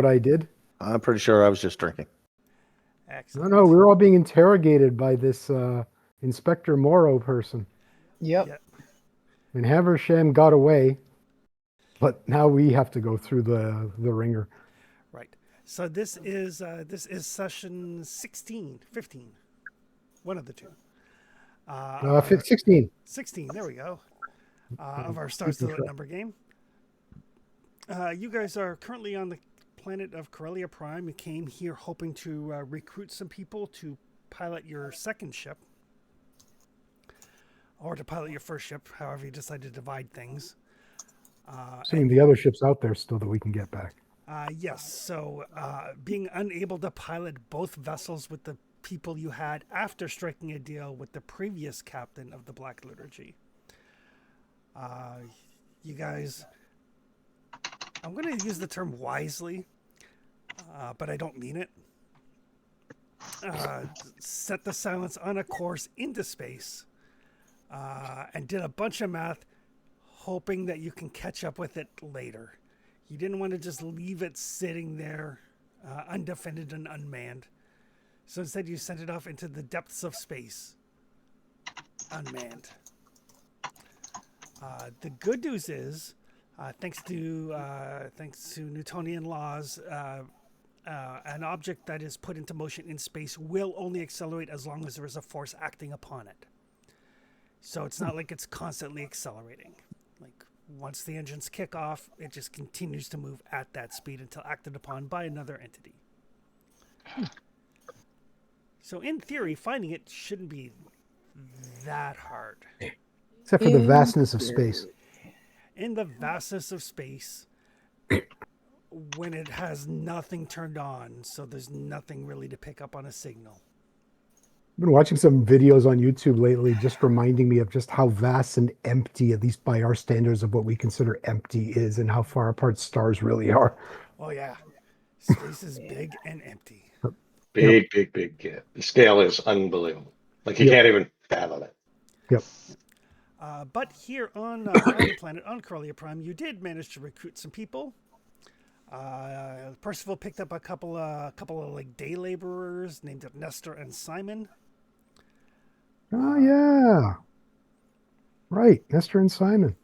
I did. I'm pretty sure I was just drinking. No, Excellent. no, we were all being interrogated by this Inspector Morrow person. Yep. Yeah, And Haversham got away, but now we have to go through the ringer. right. So this is session 16, 15. One of the two. Our 16. 16, there we go. Of our Stars to the Number game. You guys are currently on the planet of Corellia Prime. You came here hoping to recruit some people to pilot your second ship, or to pilot your first ship, however you decide to divide things. Seeing the other ships out there still that we can get back. Yes, so being unable to pilot both vessels with the people you had after striking a deal with the previous captain of the Black Liturgy. You guys, I'm going to use the term wisely, but I don't mean it. Set the Silence on a course into space and did a bunch of math, hoping that you can catch up with it later. You didn't want to just leave it sitting there undefended and unmanned. So instead you sent it off into the depths of space, unmanned. The good news is, thanks to Newtonian laws, an object that is put into motion in space will only accelerate as long as there is a force acting upon it. So it's not like it's constantly accelerating. Like once the engines kick off, it just continues to move at that speed until acted upon by another entity. So in theory, finding it shouldn't be that hard. Except for the vastness of space. In the vastness of space, when it has nothing turned on, so there's nothing really to pick up on a signal. I've been watching some videos on YouTube lately, just reminding me of just how vast and empty, at least by our standards of what we consider empty, is, and how far apart stars really are. Oh yeah, space is big and empty. Big. Yeah. The scale is unbelievable. Like you can't even fathom it. Yep. But here on the planet, on Corellia Prime, you did manage to recruit some people. Percival picked up a couple of like day laborers named Nestor and Simon. Oh, yeah. Right. Nestor and Simon.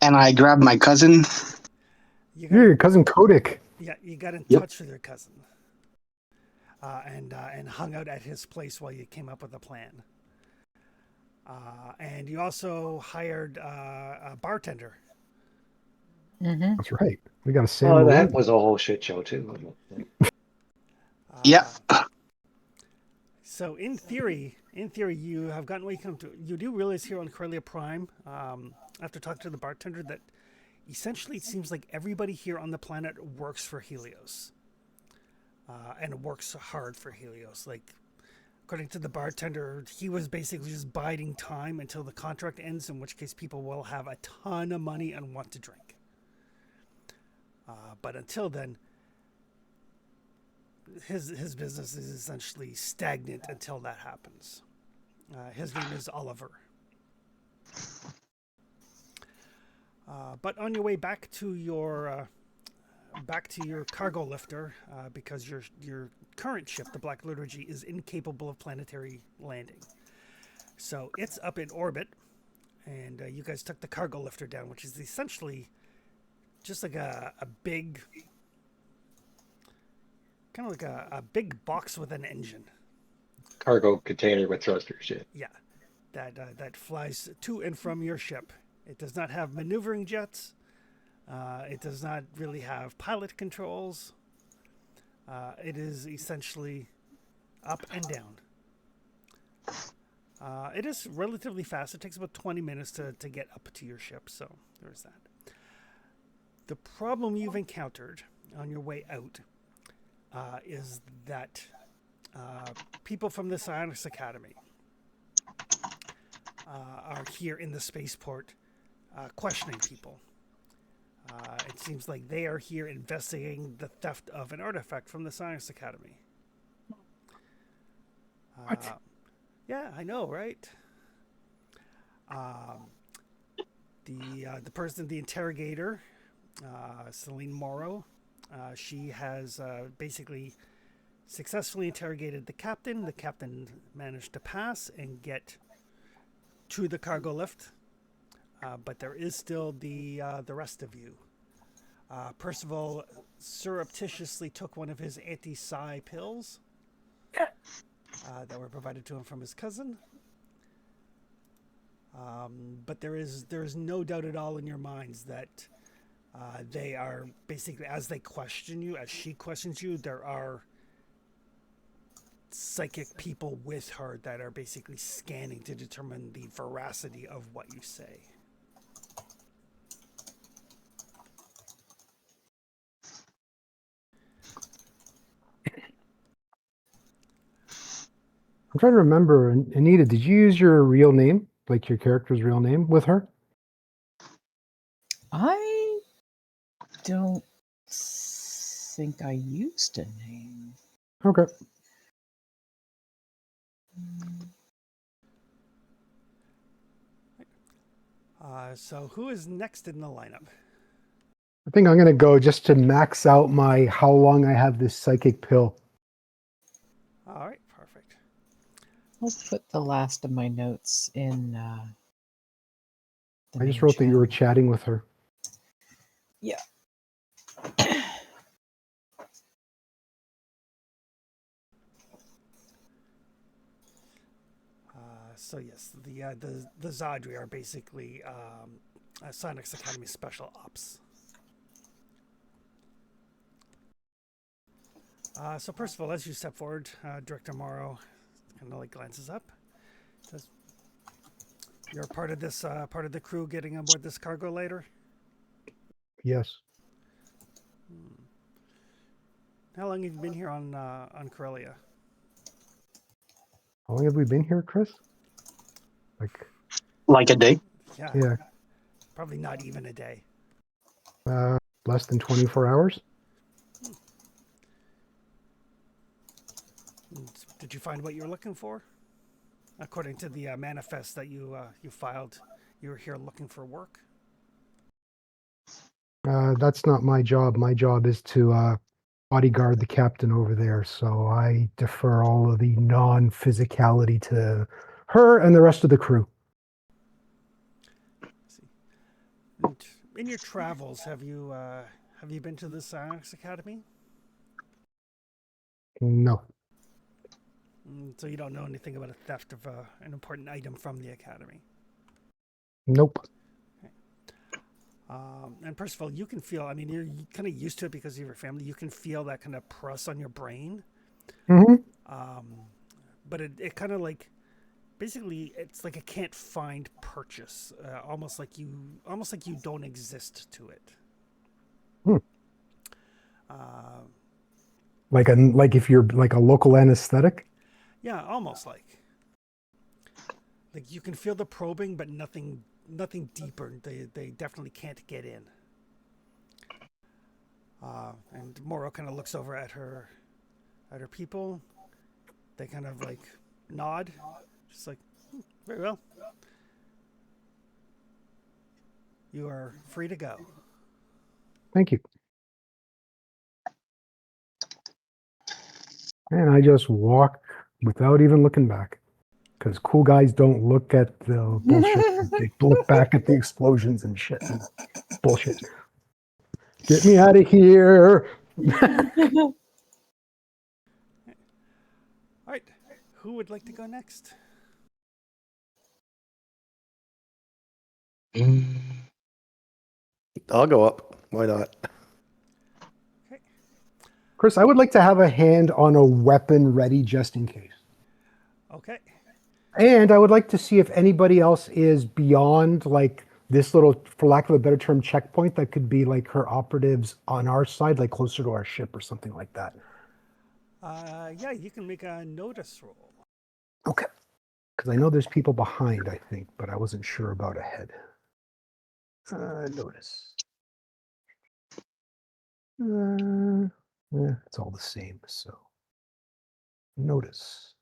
And I grabbed my cousin. You're your cousin Kodik. Yeah, you got in touch with your cousin. And hung out at his place while you came up with a plan. And you also hired a bartender. Mm-hmm. That's right. We got a San Oh, that Marino. was a whole shit show too. Yeah. So in theory, you have gotten what you come to. You do realize here on Corellia Prime, after talking to the bartender, that essentially it seems like everybody here on the planet works for Helios. And works hard for Helios. Like, according to the bartender, he was basically just biding time until the contract ends, in which case people will have a ton of money and want to drink. But until then, his business is essentially stagnant until that happens. His name is Oliver. But on your way back to your cargo lifter, because your current ship, the Black Liturgy, is incapable of planetary landing. So it's up in orbit, and you guys took the cargo lifter down, which is essentially just like a big, kind of like a big box with an engine. Cargo container with thrusters. Yeah. Yeah, that flies to and from your ship. It does not have maneuvering jets. It does not really have pilot controls. It is essentially up and down. It is relatively fast. It takes about 20 minutes to get up to your ship, so there's that. The problem you've encountered on your way out is that people from the Psionics Academy are here in the spaceport questioning people. It seems like they are here investigating the theft of an artifact from the Science Academy. What? Yeah, I know, right? The person, the interrogator, Celine Morrow, She has basically successfully interrogated the captain. The captain managed to pass and get to the cargo lift, but there is still the rest of you. Percival surreptitiously took one of his anti-psi pills that were provided to him from his cousin. But there is no doubt at all in your minds that they are basically, as they question you, as she questions you, there are psychic people with her that are basically scanning to determine the veracity of what you say. I'm trying to remember, Anita, did you use your real name, like your character's real name, with her? I don't think I used a name. Okay. So who is next in the lineup? I think I'm going to go just to max out my how long I have this psychic pill. All right, perfect. I'll put the last of my notes in. The I just main wrote that you were channel. chatting with her. Yeah. So yes, the Zadri are basically Sonic's Academy Special Ops. So Percival, as you step forward, Director Morrow kind of like glances up, says, "You're part of this, part of the crew getting on board this cargo later." Yes. How long have you been here on Corellia? How long have we been here, Chris? Like a day. Yeah, Probably not even a day. less than 24 hours. Did you find what you were looking for? According to the manifest that you filed, you were here looking for work. That's not my job. My job is to bodyguard the captain over there. So I defer all of the non-physicality to her and the rest of the crew. And in your travels, have you been to the Psionics Academy? No. So you don't know anything about a theft of an important item from the academy. Nope. And Percival, you can feel. I mean, you're kind of used to it because of your family. You can feel that kind of press on your brain. Mm-hmm. But it kind of like, basically, it's like a can't find purchase. Almost like you don't exist to it. Hmm. Like if you're like a local anesthetic. Yeah, almost like you can feel the probing, but nothing deeper. They definitely can't get in. And Morrow kind of looks over at her people. They kind of like nod, just like, very well. You are free to go. Thank you. And I just walk without even looking back. Because cool guys don't look at the bullshit. They look back at the explosions and shit. And bullshit. Get me out of here. All right, who would like to go next? I'll go up. Why not? Okay. Chris, I would like to have a hand on a weapon ready just in case. Okay. And I would like to see if anybody else is beyond like this little, for lack of a better term, checkpoint that could be like her operatives on our side, like closer to our ship or something like that. Yeah, you can make a notice roll. Okay. Because I know there's people behind, I think, but I wasn't sure about ahead. Notice. It's all the same, so. Notice.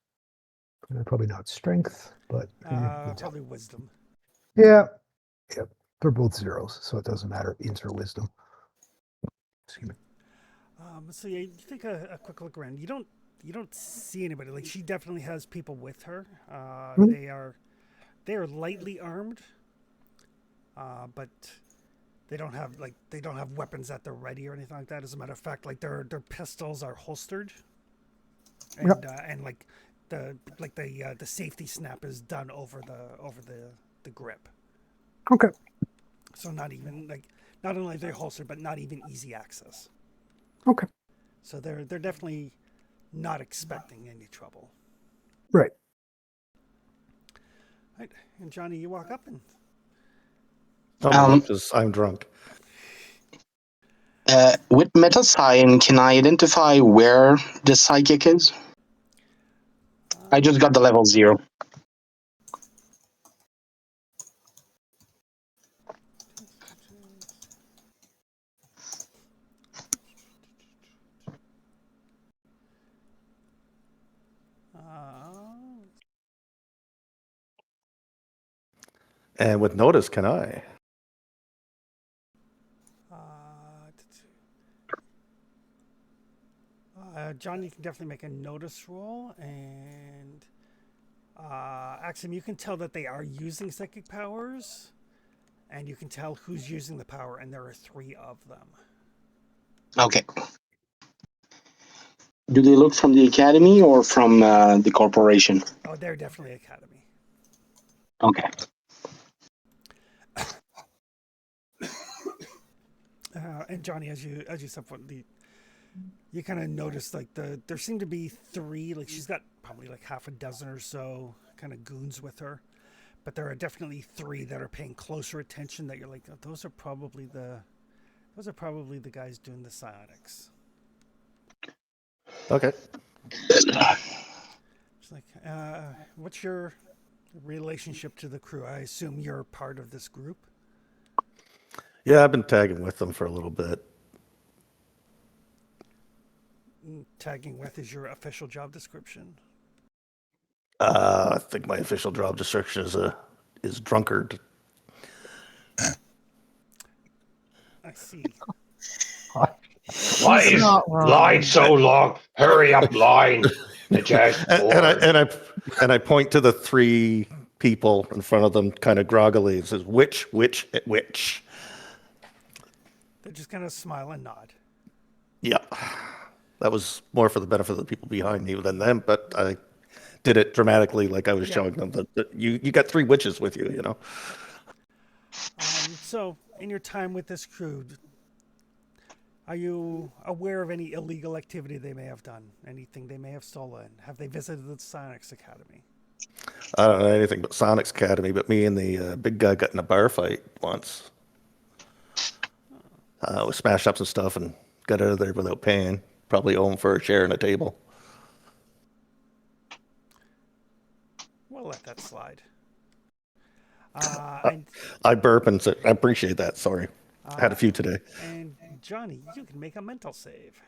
Probably not strength, but. Probably wisdom. Yeah. Yep. They're both zeros, so it doesn't matter. Int or wisdom. Excuse me. So yeah, you take a quick look around. You don't see anybody. Like she definitely has people with her. Mhm. They are lightly armed, but they don't have weapons at the ready or anything like that. As a matter of fact, like their pistols are holstered, and Yep. and the safety snap is done over the grip. Okay. So not only are they holstered, but not even easy access. Okay. So they're definitely not expecting any trouble. Right. Right. And Johnny, you walk up and Because I'm drunk. With Meta Sign, can I identify where the psychic is? I just got the level 0. And with notice, can I? Johnny, you can definitely make a notice roll, and Axum, you can tell that they are using psychic powers, and you can tell who's using the power, and there are 3 of them. Okay. Do they look from the academy or from the corporation? Oh, they're definitely Academy. Okay. And Johnny, as you step forward, you kind of notice like there seem to be 3. Like she's got probably like half a dozen or so kind of goons with her, but there are definitely 3 that are paying closer attention. That you're like, oh, those are probably the guys doing the psionics. Okay. It's like, what's your relationship to the crew? I assume you're part of this group. Yeah, I've been tagging with them for a little bit. Tagging with is your official job description. I think my official job description is drunkard. I see. Why He's is not wrong. line so long? Hurry up, line. The jazz and I point to the 3 people in front of them, kind of groggily, and says, "Which?" They just kind of smile and nod. Yeah, that was more for the benefit of the people behind me than them, but I did it dramatically, like I was showing them that you got 3 witches with you, you know. So, in your time with this crew, are you aware of any illegal activity they may have done? Anything they may have stolen? Have they visited the Psionics Academy? I don't know anything but Sonic's Academy, but me and the big guy got in a bar fight once. We smashed up some stuff and got out of there without paying. Probably owe him for a share in a table. We'll let that slide. And I burp and said, I appreciate that. Sorry. I had a few today. And Johnny, you can make a mental save.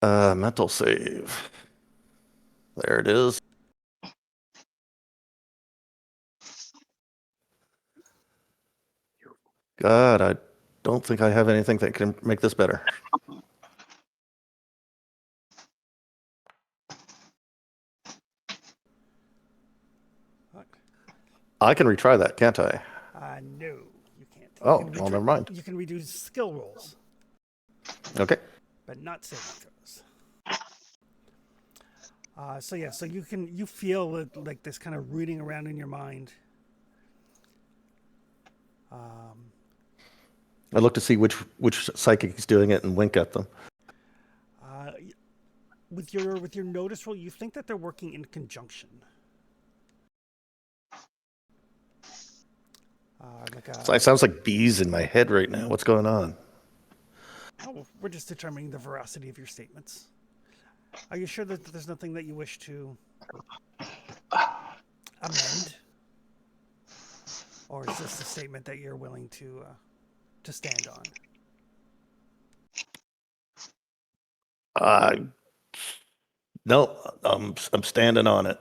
Mental save. There it is. God, I don't think I have anything that can make this better. What? I can retry that, can't I? No, you can't. You Oh, can well, never mind. You can redo skill rolls, Okay. but not saving throws. So you feel like this kind of rooting around in your mind. I look to see which psychic is doing it and wink at them. With your notice roll, you think that they're working in conjunction. So it sounds like bees in my head right now. What's going on? Oh, we're just determining the veracity of your statements. Are you sure that there's nothing that you wish to amend, or is this a statement that you're willing to stand on? No, I'm standing on it.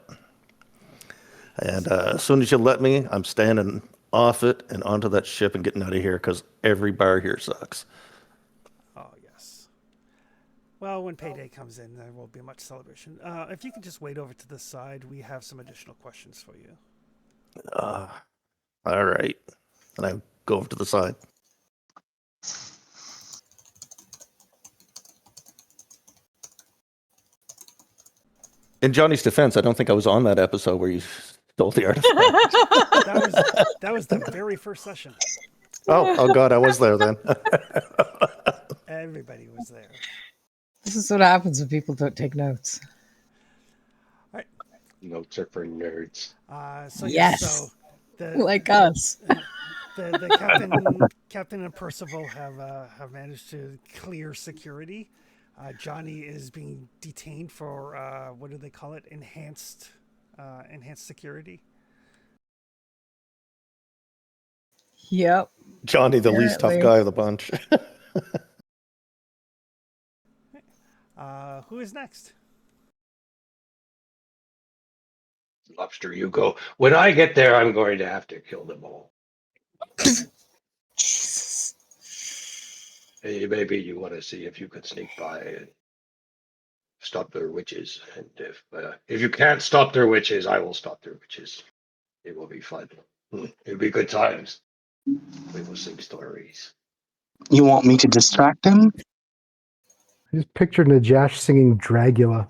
And as soon as you let me, I'm standing off it and onto that ship and getting out of here because every bar here sucks. Oh, yes. Well, when payday comes in, there won't be much celebration. If you could just wait over to the side, we have some additional questions for you. All right. And I go over to the side. In Johnny's defense, I don't think I was on that episode where you stole the artifact. That was the very first session. Oh God, I was there then. Everybody was there. This is what happens when people don't take notes. Notes are for nerds. So Yes. the Like us. the captain and Percival have managed to clear security. Johnny is being detained for what do they call it? Enhanced security. Yep. Johnny, the least tough Apparently. guy of the bunch. Who is next? Lobster, you go. When I get there, I'm going to have to kill them all. Jesus. Hey, maybe you want to see if you could sneak by and stop their witches. And if you can't stop their witches, I will stop their witches. It will be fun. It'll be good times. We will sing stories. You want me to distract them? I just pictured Najash singing Dragula.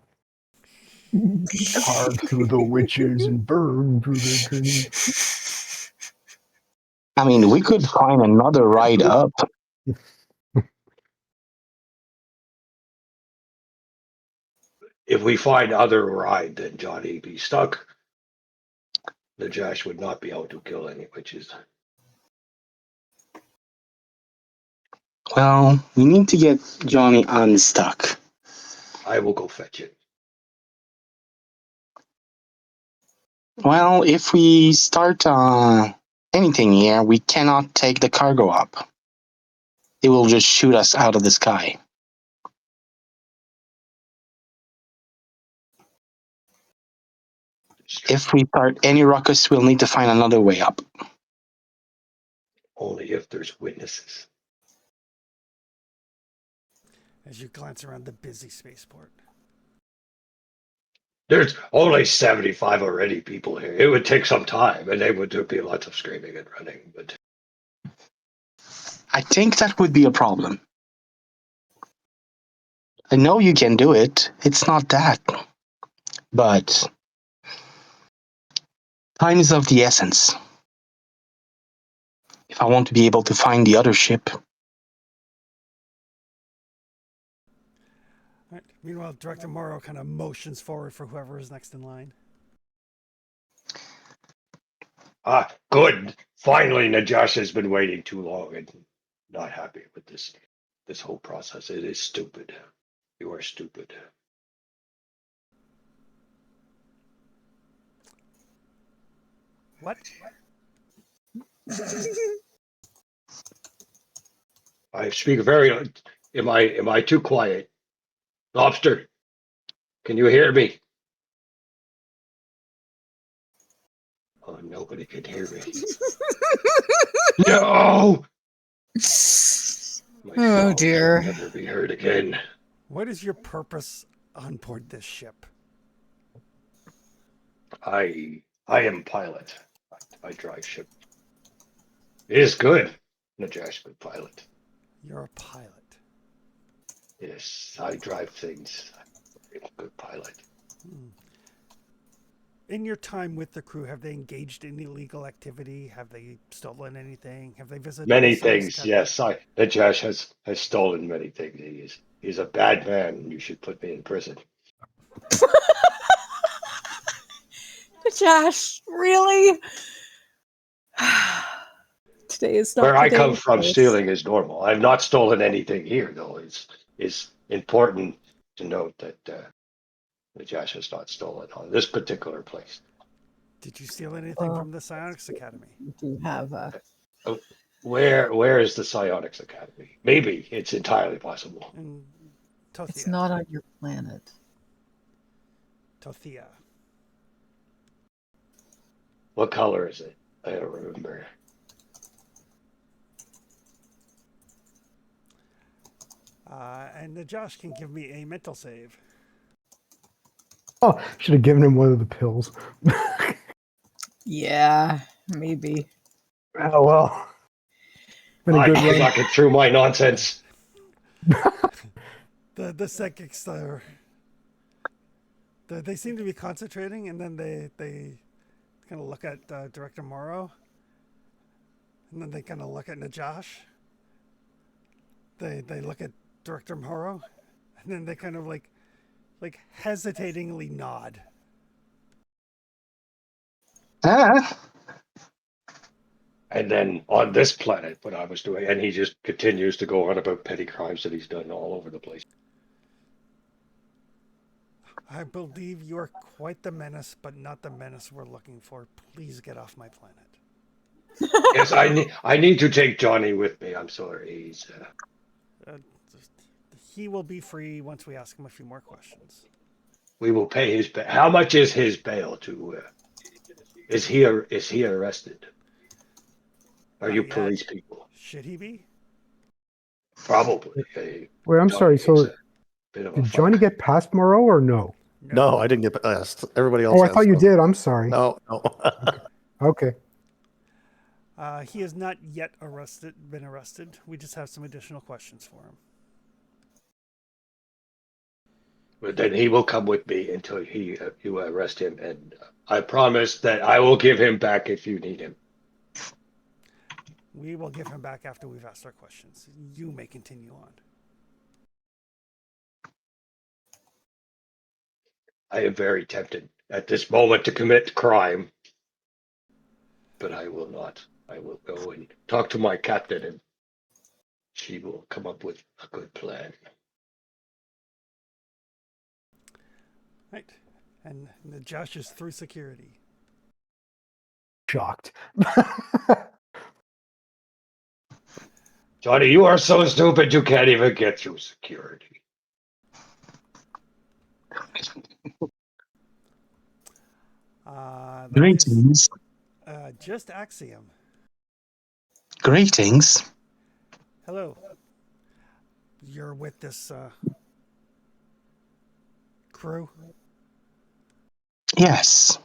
Carve through the witches and burn through the trees. I mean, we could find another ride up. If we find other ride, then Johnny be stuck. Najash would not be able to kill any witches. Well, we need to get Johnny unstuck. I will go fetch it. Well, if we start anything here, we cannot take the cargo up. It will just shoot us out of the sky. If we start any ruckus, we'll need to find another way up. Only if there's witnesses. As you glance around the busy spaceport. There's only 75 already people here. It would take some time, and there'd be lots of screaming and running. But I think that would be a problem. I know you can do it. It's not that. But time is of the essence. If I want to be able to find the other ship. All right. Meanwhile, Director Morrow kind of motions forward for whoever is next in line. good. Finally, Najash has been waiting too long and not happy with this whole process. It is stupid. You are stupid. What? I speak very. Am I too quiet? Lobster, can you hear me? Oh, nobody can hear me. No! My Oh, songs dear. will never be heard again. What is your purpose on board this ship? I am pilot. I drive ship. It is good. Najash, good pilot. You're a pilot. Yes, I drive things. I'm a good pilot. In your time with the crew, have they engaged in illegal activity? Have they stolen anything? Have they visited Many the science things, academy? yes. Najash has stolen many things. He's a bad man, and you should put me in prison. Josh, really? Today is not Where the I day come of from, this. stealing is normal. I've not stolen anything here, though. It's important to note that Najash has not stolen on this particular place. Did you steal anything from the Psionics Academy? We do have a. Where is the Psionics Academy? Maybe it's entirely possible. In Tothia. It's not on your planet. Tothia. What color is it? I don't remember. And Josh can give me a mental save. Oh, should have given him one of the pills. Yeah, maybe. Oh well. Been a I good can run. get through my nonsense. The psychics are. They seem to be concentrating, and then they kind of look at Director Morrow, and then they kind of look at Najash. They look at Director Morrow, and then they kind of like hesitatingly nod. Ah, And then on this planet, what I was doing, and he just continues to go on about petty crimes that he's done all over the place. I believe you are quite the menace, but not the menace we're looking for. Please get off my planet. Yes, I need to take Johnny with me. I'm sorry. He's Uh, he will be free once we ask him a few more questions. we will pay his bail. How much is his bail to? Is he arrested? Are Not you yet. police people? Should he be? Probably. Wait, I'm sorry. Johnny is So a bit of a did Johnny fuck. get past Moreau or no? No, I didn't get past. Everybody else Oh, I has. thought you so- did. I'm sorry. No, no. Okay. He has not yet been arrested. We just have some additional questions for him. But then he will come with me until you arrest him, and I promise that I will give him back if you need him. We will give him back after we've asked our questions. You may continue on. I am very tempted at this moment to commit crime, but I will not. I will go and talk to my captain, and she will come up with a good plan. Right. And Josh is through security. Shocked. Johnny, you are so stupid you can't even get through security. That is, greetings. just Axiom. Greetings. Hello. You're with this crew? Yes.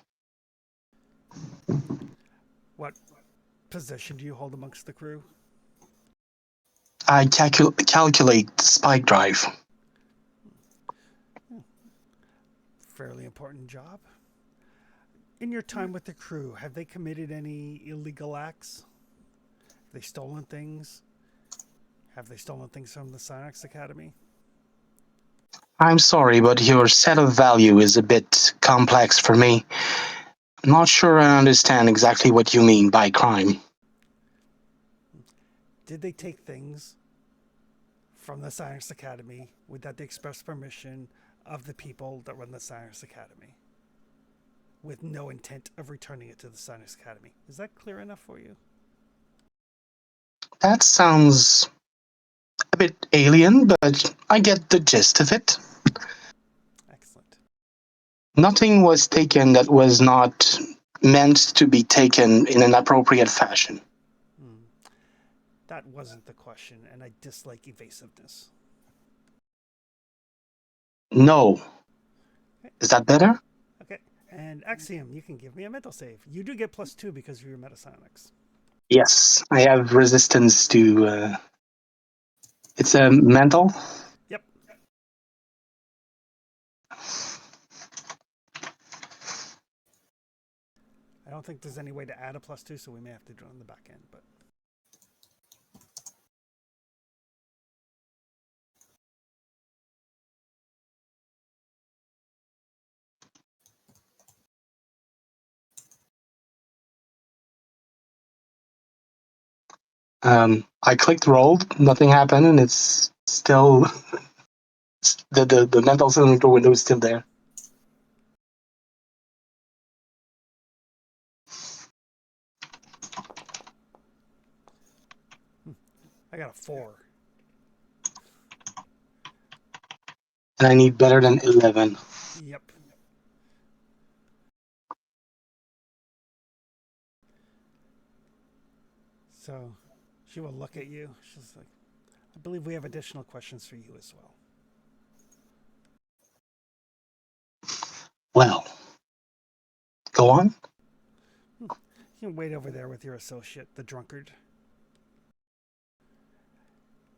What position do you hold amongst the crew? I calculate the spike drive. Fairly important job. In your time with the crew, have they committed any illegal acts? Have they stolen things? Have they stolen things from the Psionex Academy? I'm sorry, but your set of value is a bit complex for me. I'm not sure I understand exactly what you mean by crime. Did they take things from the Psionex Academy without the express permission of the people that run the Psionex Academy, with no intent of returning it to the Psionex Academy? Is that clear enough for you? That sounds a bit alien, but I get the gist of it. Excellent. Nothing was taken that was not meant to be taken in an appropriate fashion. That wasn't the question, and I dislike evasiveness. No. Is that better? Okay, and Axiom, you can give me a mental save. You do get +2 because of your metapsionics. Yes, I have resistance to. It's a mental. Yep. I don't think there's any way to add a +2, so we may have to do it on the back end, but. I clicked roll, nothing happened, and it's still the mental cylinder window is still there. I got a 4. And I need better than 11. Yep. So she will look at you. She's like, I believe we have additional questions for you as well. Well, go on. You can wait over there with your associate, the drunkard.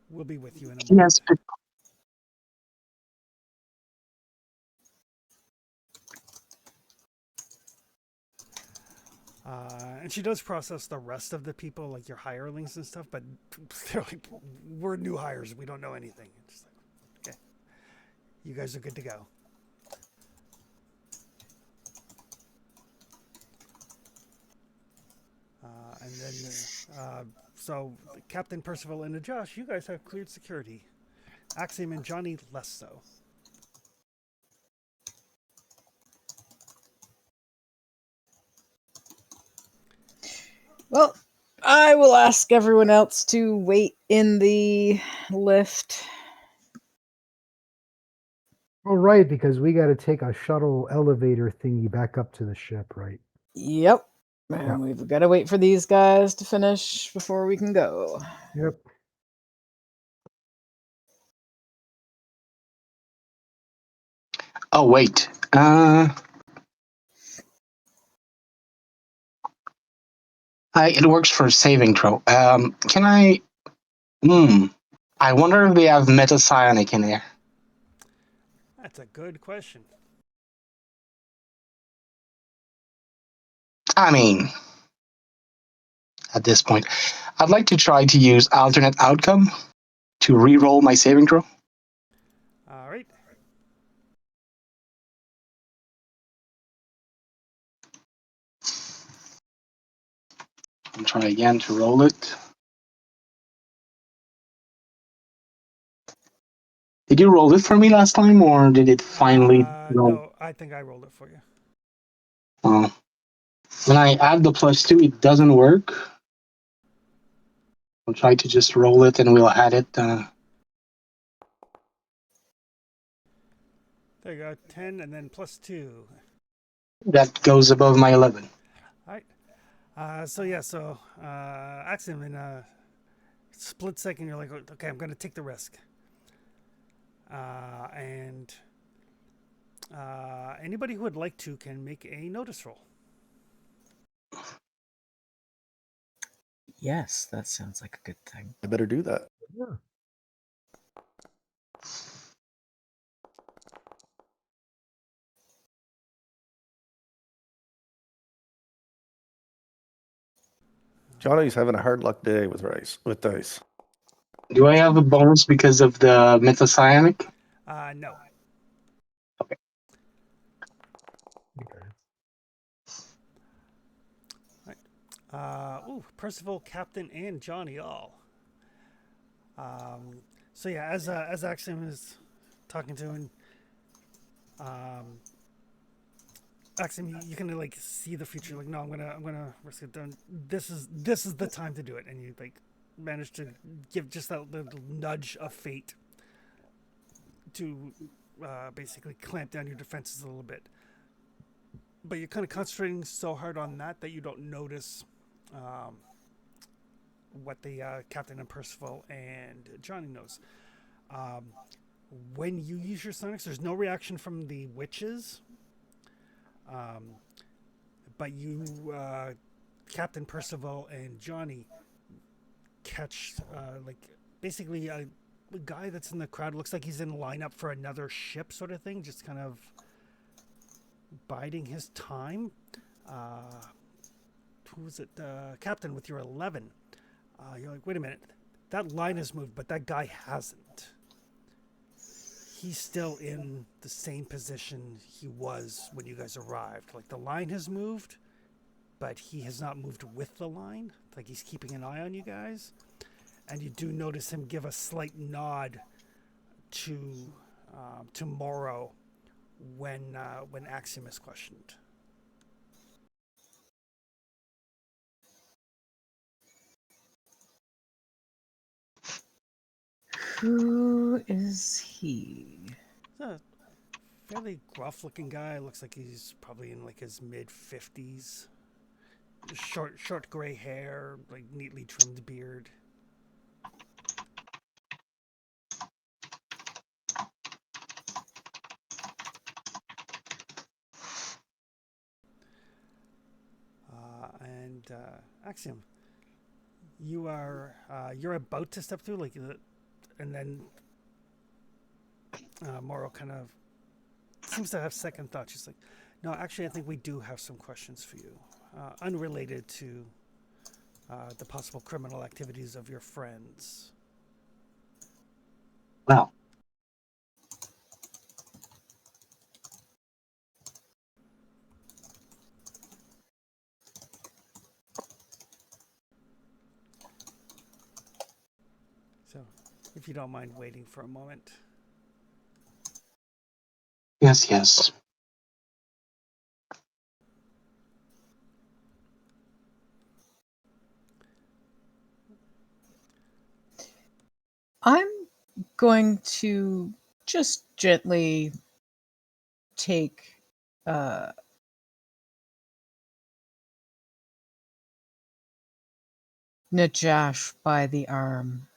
We'll be with you in a moment. Yes. And she does process the rest of the people, like your hirelings and stuff, but they're like, we're new hires. We don't know anything. It's like, okay, you guys are good to go. And then, so Captain Percival and Josh, you guys have cleared security. Axiom and Johnny, less so. Well, I will ask everyone else to wait in the lift. Oh, right, because we got to take a shuttle elevator thingy back up to the ship, right? Yep. And Yeah. we've got to wait for these guys to finish before we can go. Yep. Oh wait. It works for saving throw. Can I? I wonder if they have metacyanic in there. That's a good question. I mean, at this point, I'd like to try to use alternate outcome to re-roll my saving throw. All right. And try again to roll it. Did you roll it for me last time, or did it finally roll? No, I think I rolled it for you. When I add the +2, it doesn't work. I'll try to just roll it, and we'll add it. There you go, 10 and then +2. That goes above my 11. All right. So Axiom, in a split second, you're like, okay, I'm going to take the risk. And anybody who would like to can make a notice roll. Yes, that sounds like a good thing. I better do that. Yeah. Johnny's having a hard luck day with dice. Do I have a bonus because of the metacyanic? No. Okay. Percival, Captain, and Johnny all. So yeah, as Axiom is talking to him, Axiom, you can like see the future. Like, no, I'm gonna risk it. This is the time to do it, and you like manage to give just that little nudge of fate to basically clamp down your defenses a little bit. But you're kind of concentrating so hard on that you don't notice what the Captain and Percival and Johnny knows. When you use your sonics, there's no reaction from the witches. But you, Captain Percival and Johnny, catch basically a guy that's in the crowd. Looks like he's in lineup for another ship, sort of thing. Just kind of biding his time. Who was it? Captain, with your 11. You're like, wait a minute. That line has moved, but that guy hasn't. He's still in the same position he was when you guys arrived. Like, the line has moved, but he has not moved with the line. Like, he's keeping an eye on you guys. And you do notice him give a slight nod to Morrow when Axiom is questioned. Who is he? He's a fairly gruff-looking guy. Looks like he's probably in like his mid-50s. Short gray hair, like neatly trimmed beard. Axiom, you're about to step through, and then Morrow kind of seems to have second thoughts. She's like, "No, actually, I think we do have some questions for you, unrelated to the possible criminal activities of your friends." Well, So, if you don't mind waiting for a moment. yes. I'm going to just gently take Najash by the arm.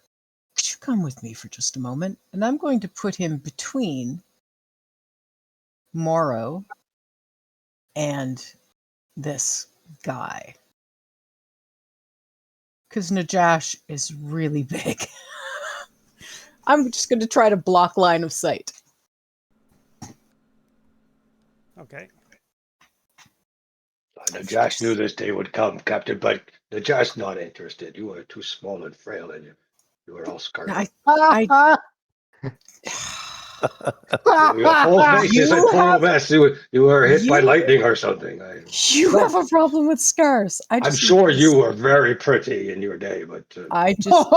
Could you come with me for just a moment? And I'm going to put him between Morrow and this guy. Because Najash is really big. I'm just going to try to block line of sight. Okay. Najash knew this day would come, Captain, but Najash not interested. You are too small and frail, and you are all scarred up. Your whole face is a You total have- mess. You were hit by you- lightning or something. You have a problem with scars. I'm sure you were very pretty in your day, but I just,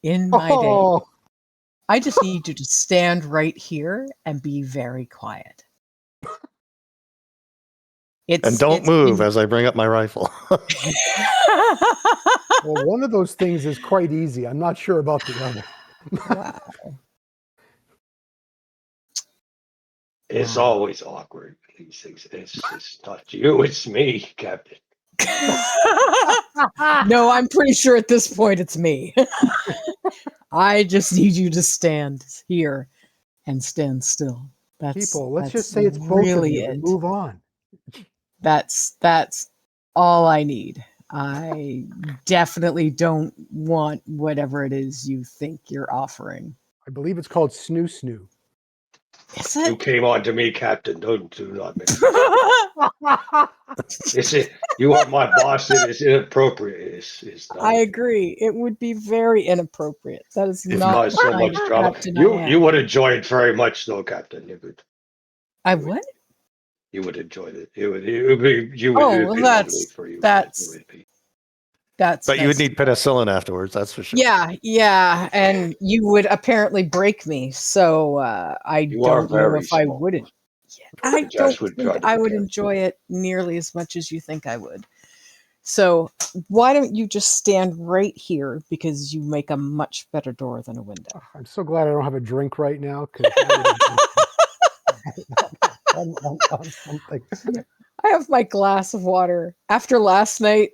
in my day, I just need you to stand right here and be very quiet. And don't move as I bring up my rifle. Well, one of those things is quite easy. I'm not sure about the other. Wow. it's Wow. always awkward. These things. It's not you. It's me, Captain. No, I'm pretty sure at this point it's me. I just need you to stand here and stand still. People, let's just say it's both of really you and move on. That's all I need. I definitely don't want whatever it is you think you're offering. I believe it's called snoo snoo. Is You it? came on to me, Captain. Do not make. You are my boss. It is inappropriate. It's not. I agree. It would be very inappropriate. That is It's not caused so the much kind of trouble. captain I You am. would enjoy it very much, though, Captain. I would? You would enjoy it. It would be Oh, be well, lovely for you. that's- It would be. But you would that's- need penicillin afterwards, that's for sure. Yeah, and you would apparently break me, so I You are don't know very if I small. wouldn't. I Josh don't would think try to I be would careful. enjoy it nearly as much as you think I would. So why don't you just stand right here, because you make a much better door than a window. I'm so glad I don't have a drink right now. Something. I have my glass of water. After last night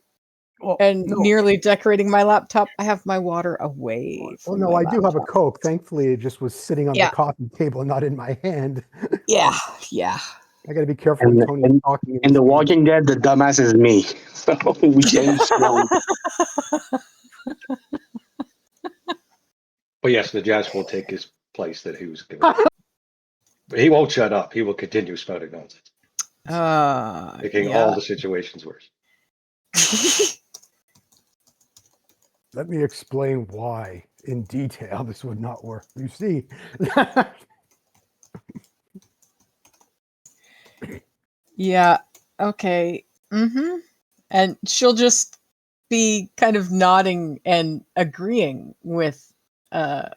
Well, and no. nearly decorating my laptop, I have my water away Well, from no, my I do have a laptop. Coke. Thankfully, it just was sitting on Yeah. the coffee table, not in my hand. Yeah. I got to be careful when Tony's talking. In this The game. Walking Dead, the dumbass is me. So we changed now. But yes, the Jazz will take his place that he was given. But he won't shut up. He will continue spouting nonsense, making all the situations worse. Let me explain why in detail this would not work. You see, Yeah. Okay. And she'll just be kind of nodding and agreeing with a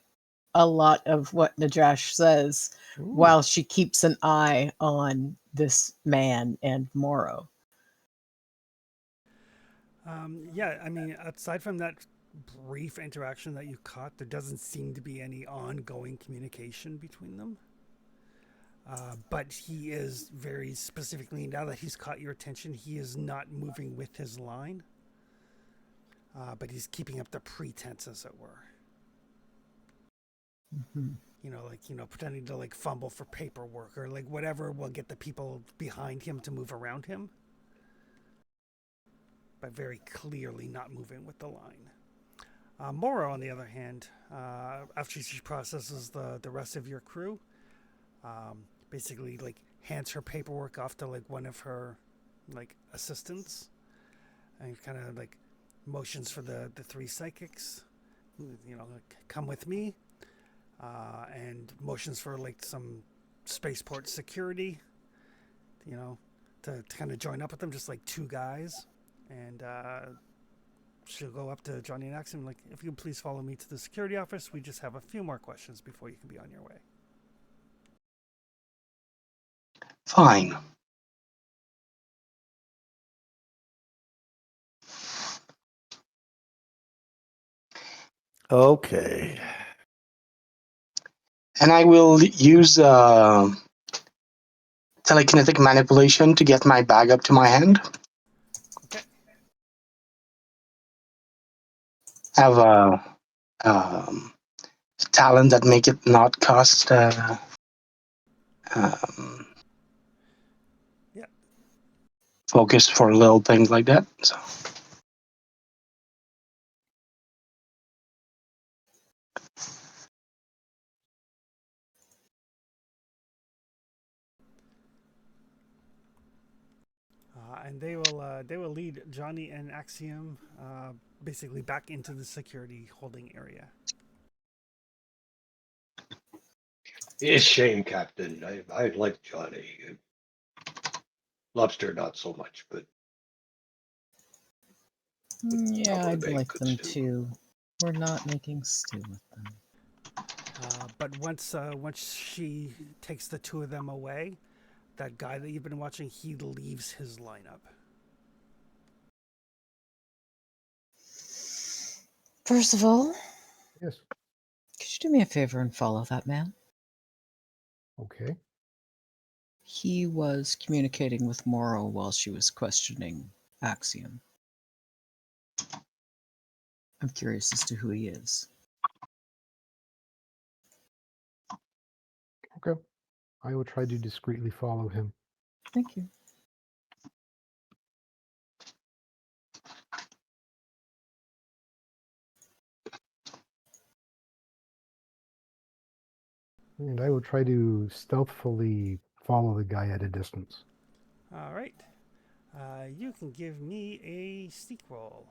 lot of what Najash says, while she keeps an eye on this man and Morrow. Yeah, I mean, aside from that brief interaction that you caught, there doesn't seem to be any ongoing communication between them. But he is very specifically, now that he's caught your attention, he is not moving with his line. But he's keeping up the pretense, as it were. Pretending to fumble for paperwork or whatever will get the people behind him to move around him. by very clearly not moving with the line. Mora, on the other hand, after she processes the rest of your crew, basically like hands her paperwork off to like one of her like assistants, and kind of like motions for the three psychics, like, come with me, and motions for like some spaceport security, to kind of join up with them, just like two guys, and she'll go up to Johnny and Axiom, like, if you could please follow me to the security office. We just have a few more questions before you can be on your way. Fine. Okay. And I will use telekinetic manipulation to get my bag up to my hand. Okay. Have a talent that make it not cost Yeah. focus for little things like that. So And they will lead Johnny and Axiom basically back into the security holding area. It's a shame, Captain. I like Johnny. Lobster, not so much, but Yeah, Probably I'd make like good them stew. too. We're not making stew with them. But once she takes the two of them away, that guy that you've been watching, he leaves his lineup. First of all, Yes. could you do me a favor and follow that man? Okay. He was communicating with Morrow while she was questioning Axiom. I'm curious as to who he is. Okay. I will try to discreetly follow him. Thank you. And I will try to stealthily follow the guy at a distance. All right. You can give me a sneak roll.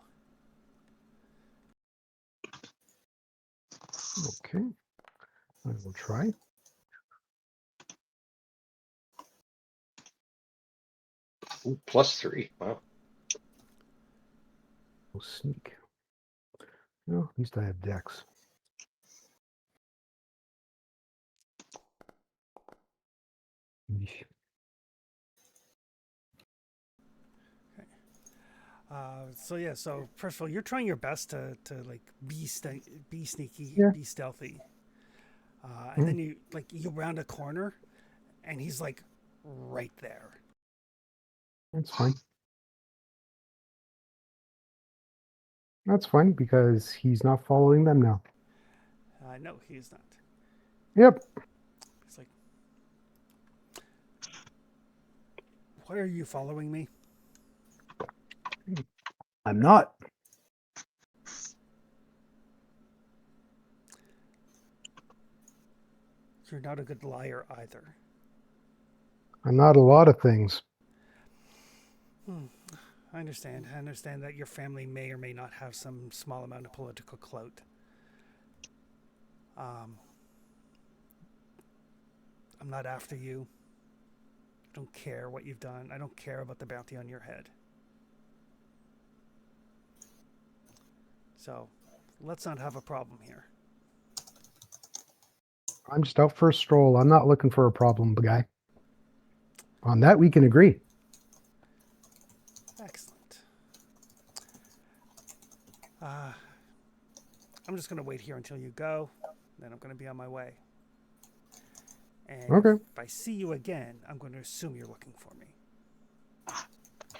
Okay. I will try. Ooh, +3. Wow. We'll sneak. No, at least I have dex. Yeesh. So first of all, you're trying your best to like be sneaky, Yeah. be stealthy, and then you round a corner, and he's like right there. That's fine. That's fine because he's not following them now. No, he is not. Yep. It's like, why are you following me? I'm not. You're not a good liar either. I'm not a lot of things. I understand. I understand that your family may or may not have some small amount of political clout. I'm not after you. I don't care what you've done. I don't care about the bounty on your head. So, let's not have a problem here. I'm just out for a stroll. I'm not looking for a problem, guy. On that, we can agree. Excellent. I'm just going to wait here until you go. Then I'm going to be on my way. And Okay. if I see you again, I'm going to assume you're looking for me.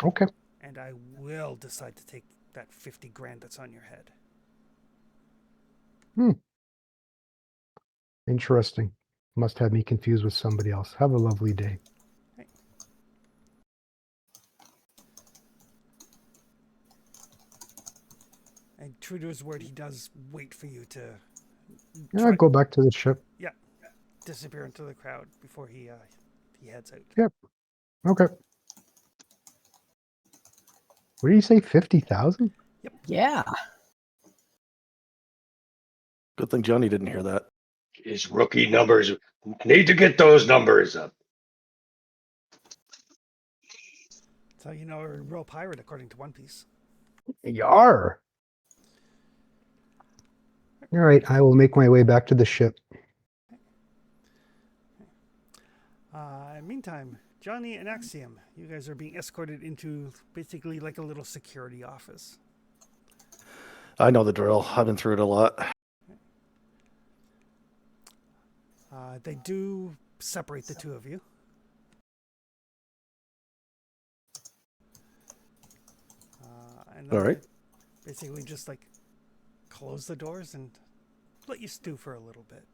Okay. And I will decide to take that 50 grand that's on your head. Interesting. Must have me confused with somebody else. Have a lovely day. And true to his word, he does wait for you to Yeah, I'll go back to the ship. disappear into the crowd before he heads out. Okay. What did you say? 50,000? Yeah. Good thing Johnny didn't hear that. His rookie numbers need to get those numbers up. So you know, a real pirate according to One Piece. Yar. All right, I will make my way back to the ship. Meantime, Johnny and Axiom, you guys are being escorted into basically like a little security office. I know the drill. I've been through it a lot. They do separate the two of you. And then All right. they basically just like close the doors and let you stew for a little bit.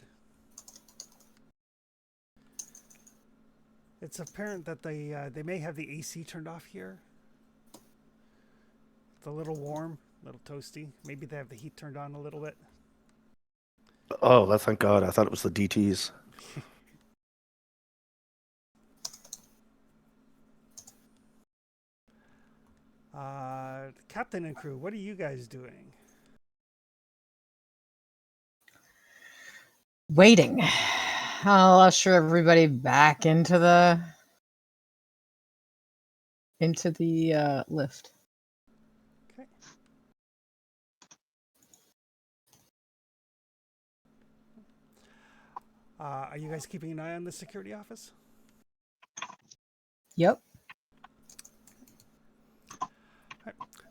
It's apparent that they may have the AC turned off here. It's a little warm, a little toasty. Maybe they have the heat turned on a little bit. Oh, that's thank God. I thought it was the DTs. Captain and crew, what are you guys doing? Waiting. I'll usher everybody back into the lift. Okay. Are you guys keeping an eye on the security office? Yep.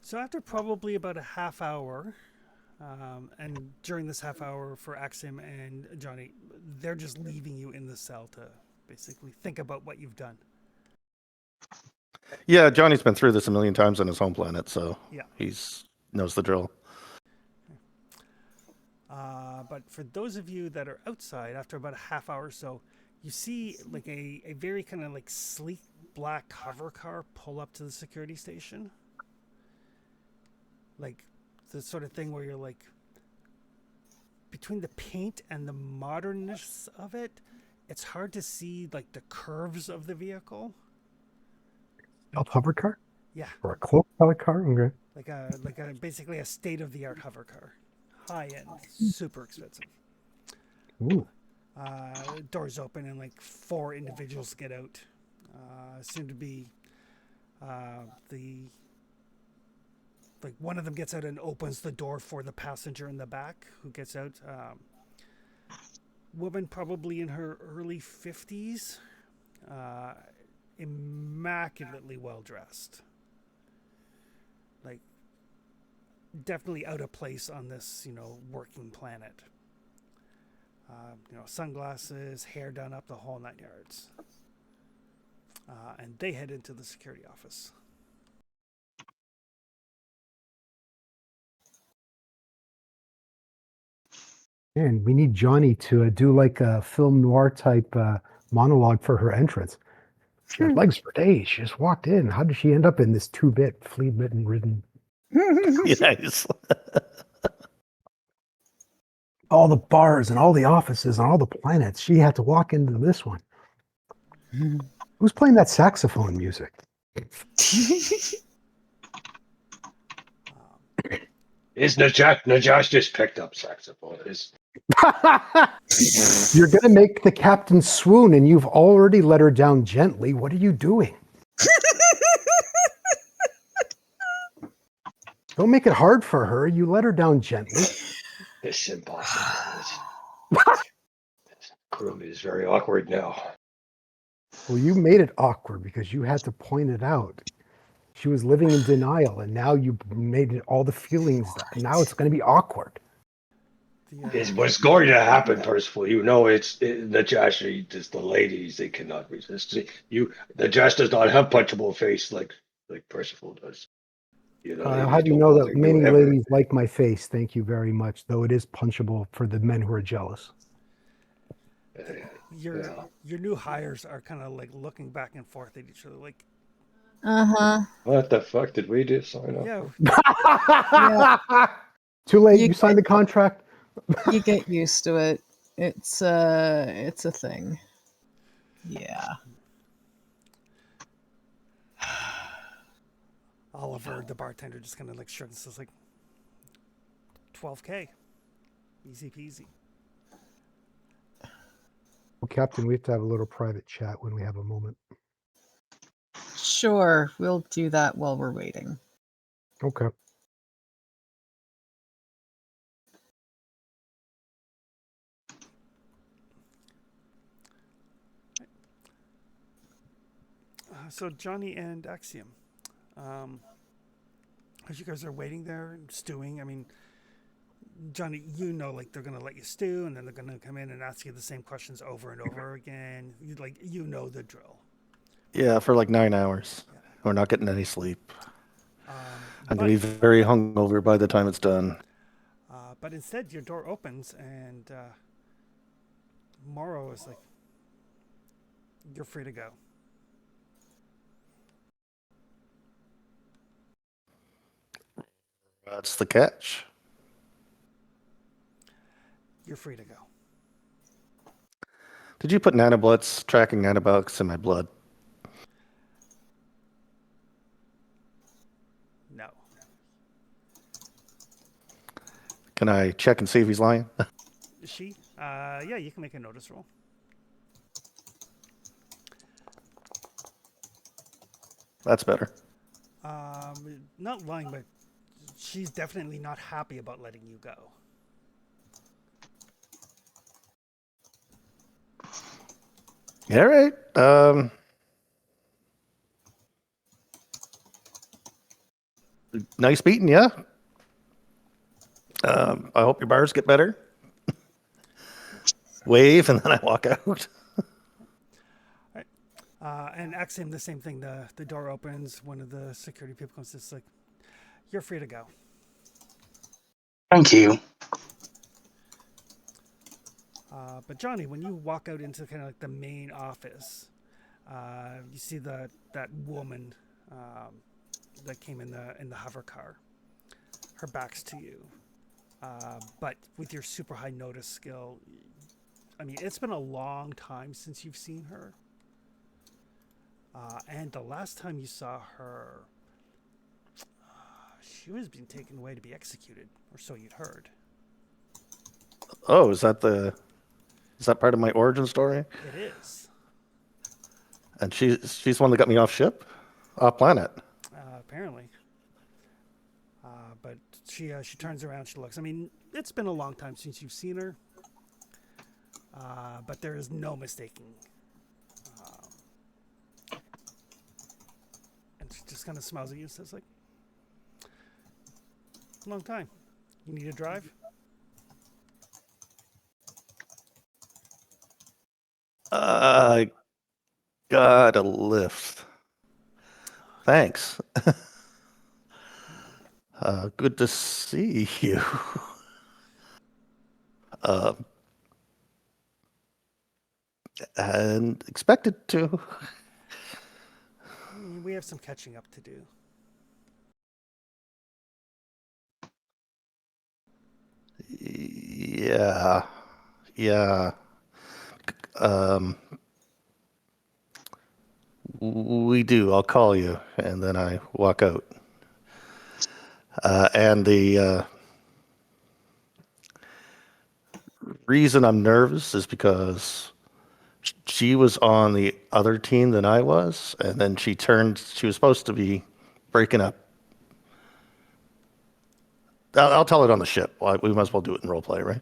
So after probably about a half hour, and during this half hour for Axiom and Johnny, they're just leaving you in the cell to basically think about what you've done. Yeah, Johnny's been through this a million times on his home planet, so Yeah. he's knows the drill. But for those of you that are outside, after about a half hour or so, you see like a very kind of like sleek black hover car pull up to the security station. Like the sort of thing where you're like, between the paint and the modernness of it, it's hard to see like the curves of the vehicle. A hover car? Yeah, Or a cloak car? Okay. like a basically a state of the art hover car, high end, super expensive. Ooh. Doors open and like 4 individuals get out. Soon to be one of them gets out and opens the door for the passenger in the back who gets out. Woman probably in her early 50s, immaculately well dressed. Like definitely out of place on this, working planet. Sunglasses, hair done up, the whole 9 yards. And they head into the security office. Man, we need Johnny to do like a film noir type monologue for her entrance. She had legs for days. She just walked in. How did she end up in this 2-bit flea-bitten ridden? Yes. All the bars and all the offices and all the planets. She had to walk into this one. Who's playing that saxophone music? Is Najash just picked up saxophone? You're going to make the captain swoon, and you've already let her down gently. What are you doing? Don't make it hard for her. You let her down gently. It's impossible. This room is very awkward now. Well, you made it awkward because you had to point it out. She was living in denial, and now you made it all the feelings. Now it's going to be awkward. It's what's going to happen, Percival. Najash, just the ladies, they cannot resist. Najash does not have punchable face like Percival does. How do you know that many ladies like my face? Thank you very much. Though it is punchable for the men who are jealous. Your new hires are kind of like looking back and forth at each other, like, Uh-huh. What the fuck did we just sign up? yeah, for? Too late. You You signed the contract. You get used to it. It's a thing. Yeah. Oliver, the bartender, just kind of like shrugs and says like, 12K. Easy peasy. Well, Captain, we have to have a little private chat when we have a moment. Sure, we'll do that while we're waiting. Okay. So Johnny and Axiom, as you guys are waiting there and stewing, I mean, Johnny, you know, like they're gonna let you stew, and then they're gonna come in and ask you the same questions over and over again. You know the drill. Yeah, for like 9 hours. We're not getting any sleep. I'm But, gonna be very hungover by the time it's done. but instead, your door opens, and Morrow is like, "You're free to go." That's the catch. You're free to go. Did you put nanobots, tracking nanobots in my blood? No. Can I check and see if he's lying? Is she? Yeah, you can make a notice roll. That's better. Not lying, but she's definitely not happy about letting you go. All right. Nice meeting you. I hope your bars get better. Wave, and then I walk out. And Axiom, the same thing. The door opens. One of the security people comes. It's like, "You're free to go." Thank you. But Johnny, when you walk out into kind of like the main office, you see that woman that came in the hover car. Her back's to you, but with your super high notice skill, I mean, it's been a long time since you've seen her. And the last time you saw her, she was being taken away to be executed, or so you'd heard. Oh, is that part of my origin story? It is. And she's the one that got me off planet. Apparently. But she turns around, she looks. I mean, it's been a long time since you've seen her, but there is no mistaking. And she just kind of smiles at you and says, like, "Long time. You need a drive?" I got a lift. Thanks. Good to see you. And expected to. We have some catching up to do. Yeah. We do. I'll call you, and then I walk out. And the reason I'm nervous is because she was on the other team than I was, and then she was supposed to be breaking up. I'll tell it on the ship. We might as well do it in roleplay, right?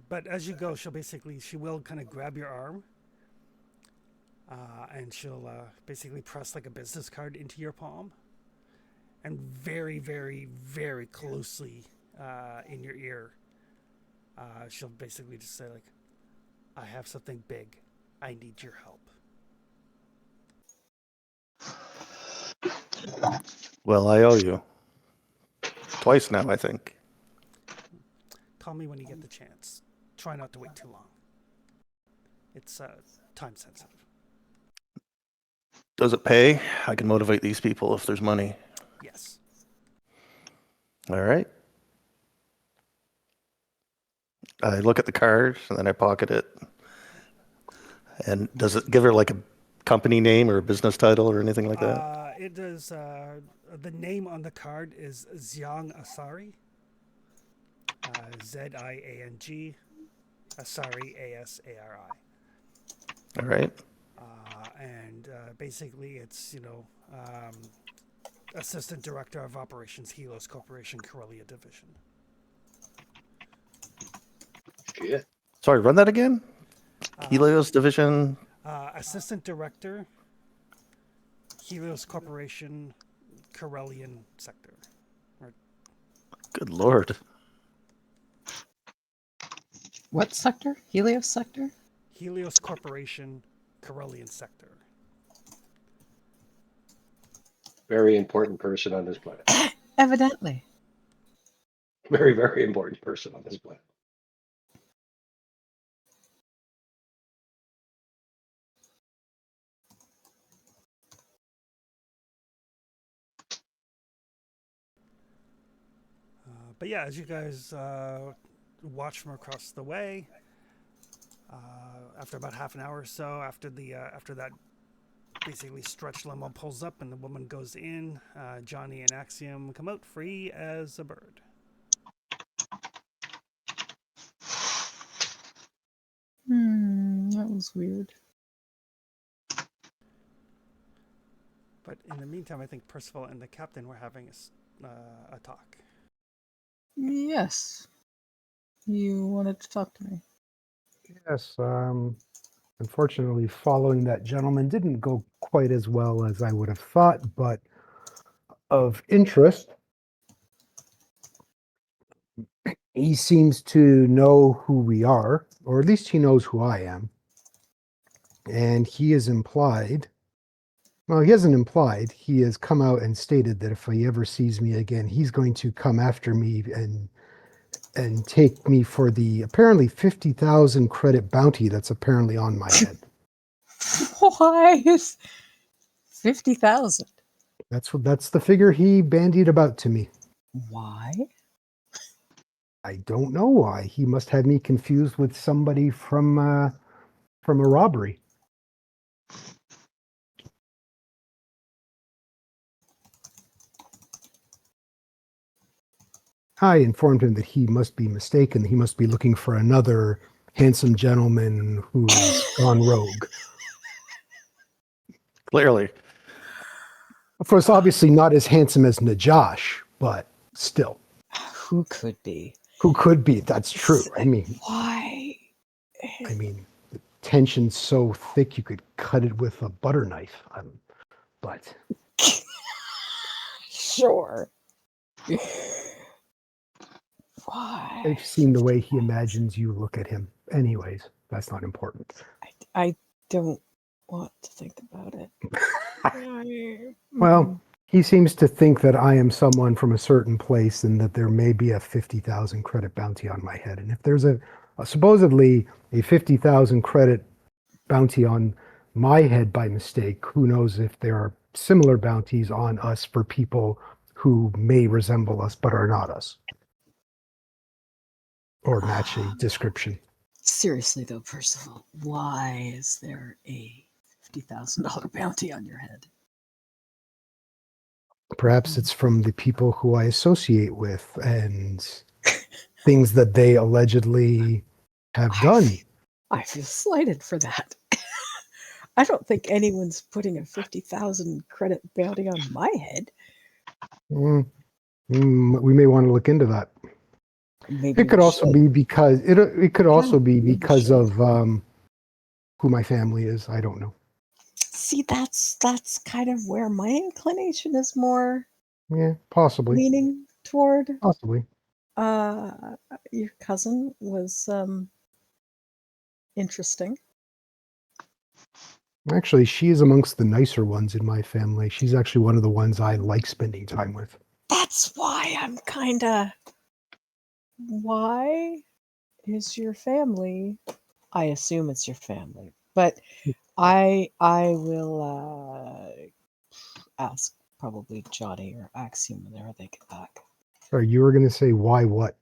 But as you go, she will kind of grab your arm, and she'll basically press like a business card into your palm, and very, very, very closely in your ear, she'll basically just say like, "I have something big. I need your help." Well, I owe you. Twice now, I think. Call me when you get the chance. Try not to wait too long. It's time sensitive. Does it pay? I can motivate these people if there's money. Yes. All right. I look at the card and then I pocket it. And does it give her like a company name or a business title or anything like that? It does. The name on the card is Xiang Asari. Ziang, Asari, Asari. All right. And basically, it's Assistant Director of Operations, Helios Corporation, Corellia Division. Yeah. Sorry, run that again. Helios Division. Assistant Director, Helios Corporation, Corellian Sector. Good Lord. What sector? Helios sector? Helios Corporation, Corellian Sector. Very important person on this planet. Evidently. Very, very important person on this planet. But yeah, as you guys watch from across the way, after about half an hour or so, after that basically stretch limo pulls up and the woman goes in, Johnny and Axiom come out free as a bird. That was weird. But in the meantime, I think Percival and the captain were having a talk. Yes. You wanted to talk to me. Yes. Unfortunately, following that gentleman didn't go quite as well as I would have thought, but of interest, he seems to know who we are, or at least he knows who I am. And he has implied, well, he hasn't implied, he has come out and stated that if he ever sees me again, he's going to come after me and take me for the apparently 50,000 credit bounty that's apparently on my head. Why is 50,000? That's the figure he bandied about to me. Why? I don't know why. He must have me confused with somebody from a robbery. I informed him that he must be mistaken. He must be looking for another handsome gentleman who's gone rogue. Clearly. Of course, obviously not as handsome as Najash, but still. Who could be? Who could be? That's true. I mean, Why? the tension's so thick you could cut it with a butter knife. But Sure. Why? I've seen the way he imagines you look at him. Anyways, that's not important. I don't want to think about it. Well, he seems to think that I am someone from a certain place and that there may be a 50,000 credit bounty on my head. And if there's a supposedly a 50,000 credit bounty on my head by mistake, who knows if there are similar bounties on us for people who may resemble us but are not us or match a description. Seriously though, Percival, why is there a $50,000 bounty on your head? Perhaps it's from the people who I associate with and things that they allegedly have done. I feel slighted for that. I don't think anyone's putting a 50,000 credit bounty on my head. We may want to look into that. Maybe It could we also should. be because it could also be Maybe we because should. of who my family is. I don't know. See, that's kind of where my inclination is more Yeah, possibly. leaning toward. Possibly. Your cousin was interesting. Actually, she is amongst the nicer ones in my family. She's actually one of the ones I like spending time with. That's why I'm kind of. Why is your family? I assume it's your family, but I will ask probably Johnny or Axiom whenever they get back. Or you were going to say why what?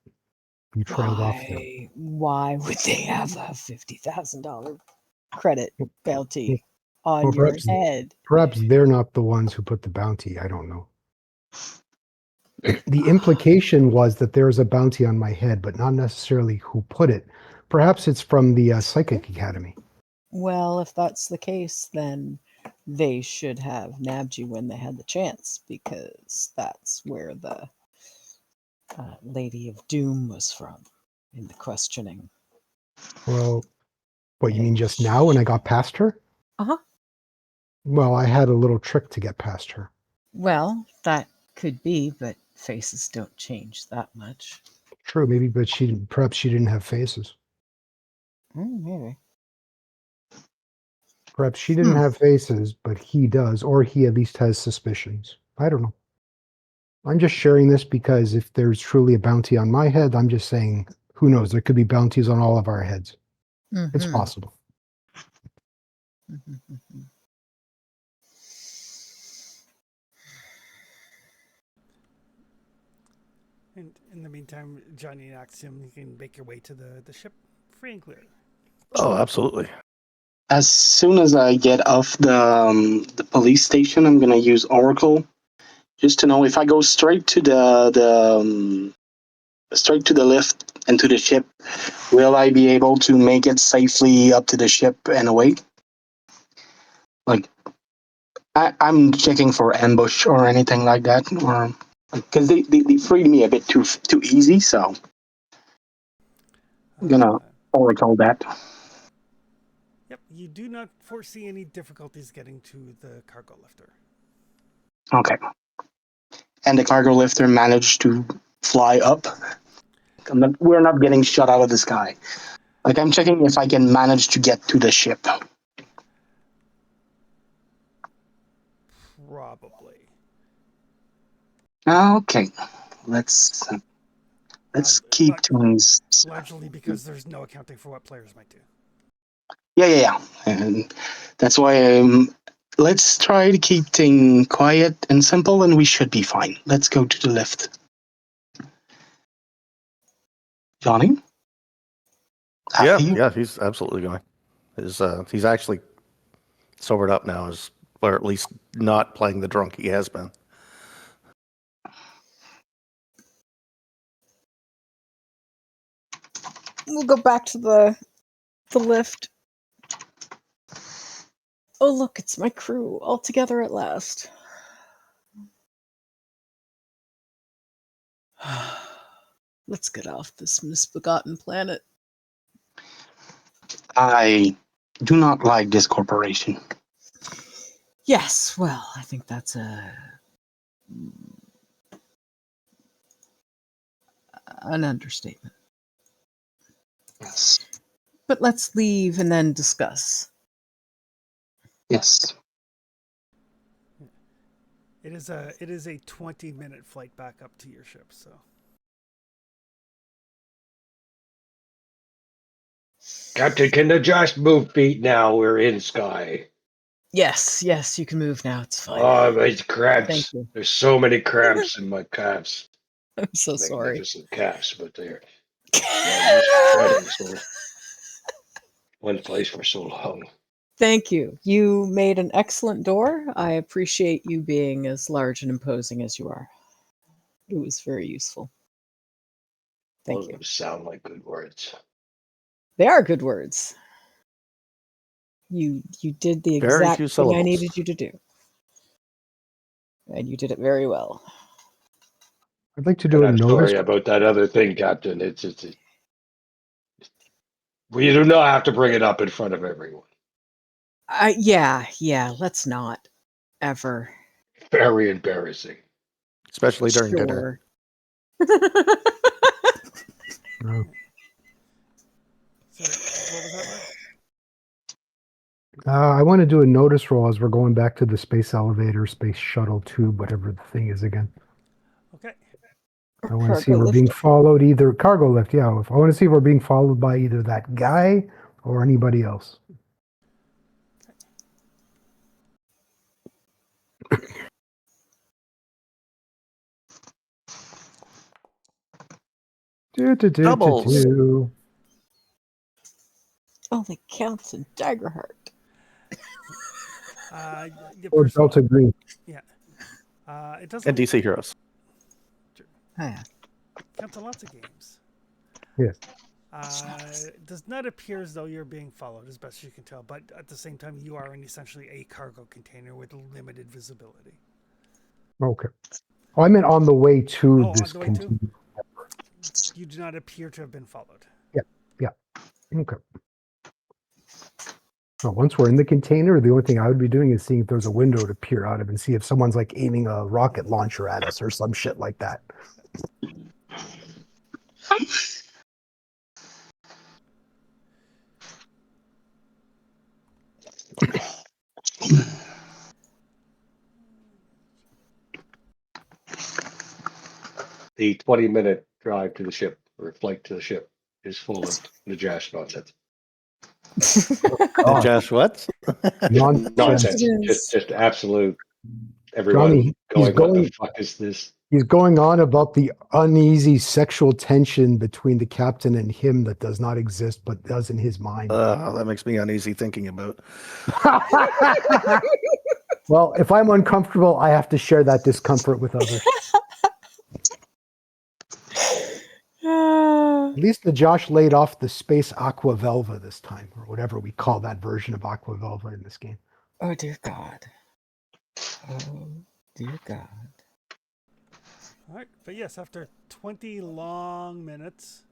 You trailed off there. Why would they have a $50,000 credit bounty on Well, your head? Perhaps they're not the ones who put the bounty. I don't know. The implication was that there's a bounty on my head, but not necessarily who put it. Perhaps it's from the Psychic Academy. Well, if that's the case, then they should have nabbed you when they had the chance, because that's where the Lady of Doom was from in the questioning. Well, what you mean just now when I got past her? Uh-huh. Well, I had a little trick to get past her. Well, that could be, but faces don't change that much. True, maybe, but perhaps she didn't have faces. Maybe. Perhaps she didn't have faces, but he does, or he at least has suspicions. I don't know. I'm just sharing this because if there's truly a bounty on my head, I'm just saying, who knows? There could be bounties on all of our heads. It's possible. And in the meantime, Johnny and Axiom, you can make your way to the ship free and clear. Oh, absolutely. As soon as I get off the police station, I'm gonna use Oracle just to know if I go straight to straight to the lift and to the ship, will I be able to make it safely up to the ship and away? Like, I'm checking for ambush or anything like that, or because they freed me a bit too easy, so I'm gonna Oracle that. Yep, you do not foresee any difficulties getting to the cargo lifter. Okay. And the cargo lifter managed to fly up. We're not getting shot out of the sky. Like, I'm checking if I can manage to get to the ship. Probably. Okay. Let's keep But things. largely because there's no accounting for what players might do. Yeah. And that's why let's try to keep things quiet and simple, and we should be fine. Let's go to the lift. Johnny? Yeah, he's absolutely going. He's actually sobered up now, or at least not playing the drunk he has been. We'll go back to the lift. Oh, look, it's my crew all together at last. Let's get off this misbegotten planet. I do not like this corporation. Yes, well, I think that's an understatement. Yes. But let's leave and then discuss. Yes. It is a 20-minute flight back up to your ship, so. Captain, can the just move feet now? We're in sky. Yes, you can move now. It's fine. Oh, my Thank cramps. you. There's so many cramps in my calves. I'm so sorry. Magnificent calves, but they're used to treading so one place for so long. Thank you. You made an excellent door. I appreciate you being as large and imposing as you are. It was very useful. All Thank of you. them sound like good words. They are good words. You did the Very exact few thing I syllables. needed you to do. And you did it very well. I'd like to And do a I'm notice. sorry about that other thing, Captain. We do not have to bring it up in front of everyone. Yeah, let's not ever. Very embarrassing. Especially during dinner. Sure. No. So, what was that, Mark? I want to do a notice roll as we're going back to the space elevator, space shuttle tube, whatever the thing is again. Okay. I want to see Cargo if we're lift. being followed either cargo lift. Yeah, I want to see if we're being followed by either that guy or anybody else. Doubles. Only counts in Daggerheart. Your Or personal, Delta Green. it does And DC Heroes. Oh, yeah. count on lots of games. Yes. It does not appear as though you're being followed, as best you can tell, but at the same time, you are in essentially a cargo container with limited visibility. Okay. Oh, I meant on the way to Oh, on this the way to? continuum. You do not appear to have been followed. Okay. So once we're in the container, the only thing I would be doing is seeing if there's a window to peer out of and see if someone's like aiming a rocket launcher at us or some shit like that. The 20-minute drive to the ship or flight to the ship is full of Najash nonsense. God. Josh, what? Nonsense. Nonsense. It is. Just absolute. Everyone Johnny, he's going, what the going. fuck is this? He's going on about the uneasy sexual tension between the captain and him that does not exist but does in his mind. That makes me uneasy thinking about. Well, if I'm uncomfortable, I have to share that discomfort with others. At least the Josh laid off the space Aqua Velva this time, or whatever we call that version of Aqua Velva in this game. Oh, dear God. Oh, dear God. All right, but yes, after 20 long minutes,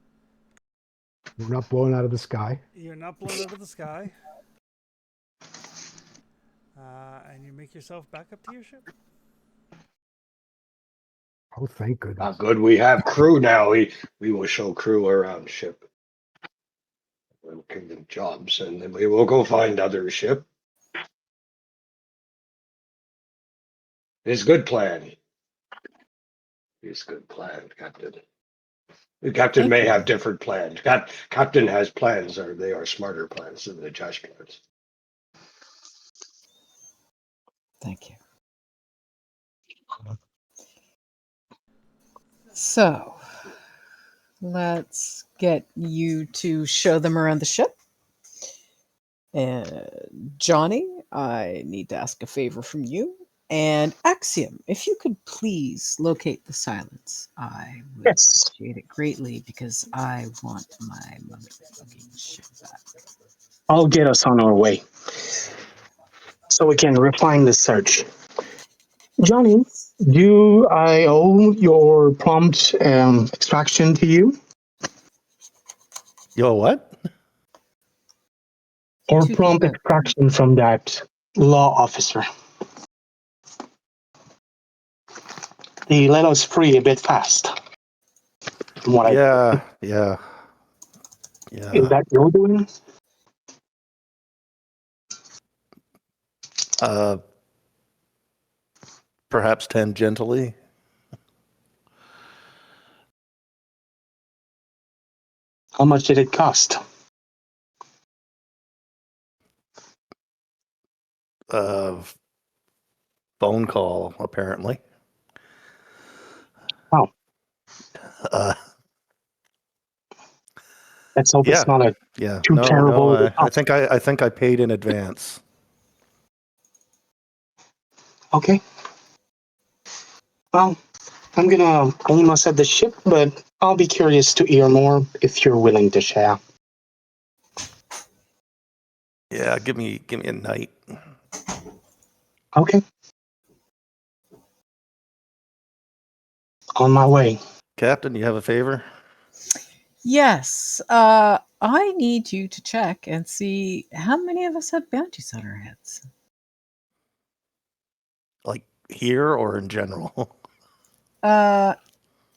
We're not blown out of the sky. you're not blown out of the sky, and you make yourself back up to your ship. Oh, thank goodness. Not good. We have crew now. We will show crew around ship. We'll give them jobs, and then we will go find other ship. It's a good plan. It's a good plan, Captain. The captain may have different plans. Captain has plans, or they are smarter plans than the Josh plans. Thank you. So, let's get you to show them around the ship. And Johnny, I need to ask a favor from you. And Axiom, if you could please locate the silence, I would Yes. appreciate it greatly because I want my motherfucking ship back. I'll get us on our way so we can refine the search. Johnny, do I owe your prompt extraction to you? Yo, what? Or To prompt whoever. extraction from that law officer? He let us free a bit fast. From what Yeah. is that your doing? Perhaps tangentially. How much did it cost? Phone call, apparently. Oh. Uh, Let's hope Yeah. it's not a yeah. too terrible. I think I paid in advance. Okay. Well, I'm gonna own us at the ship, but I'll be curious to hear more if you're willing to share. Yeah, give me a night. Okay. On my way. Captain, you have a favor? Yes, I need you to check and see how many of us have bounties on our heads. Like here or in general?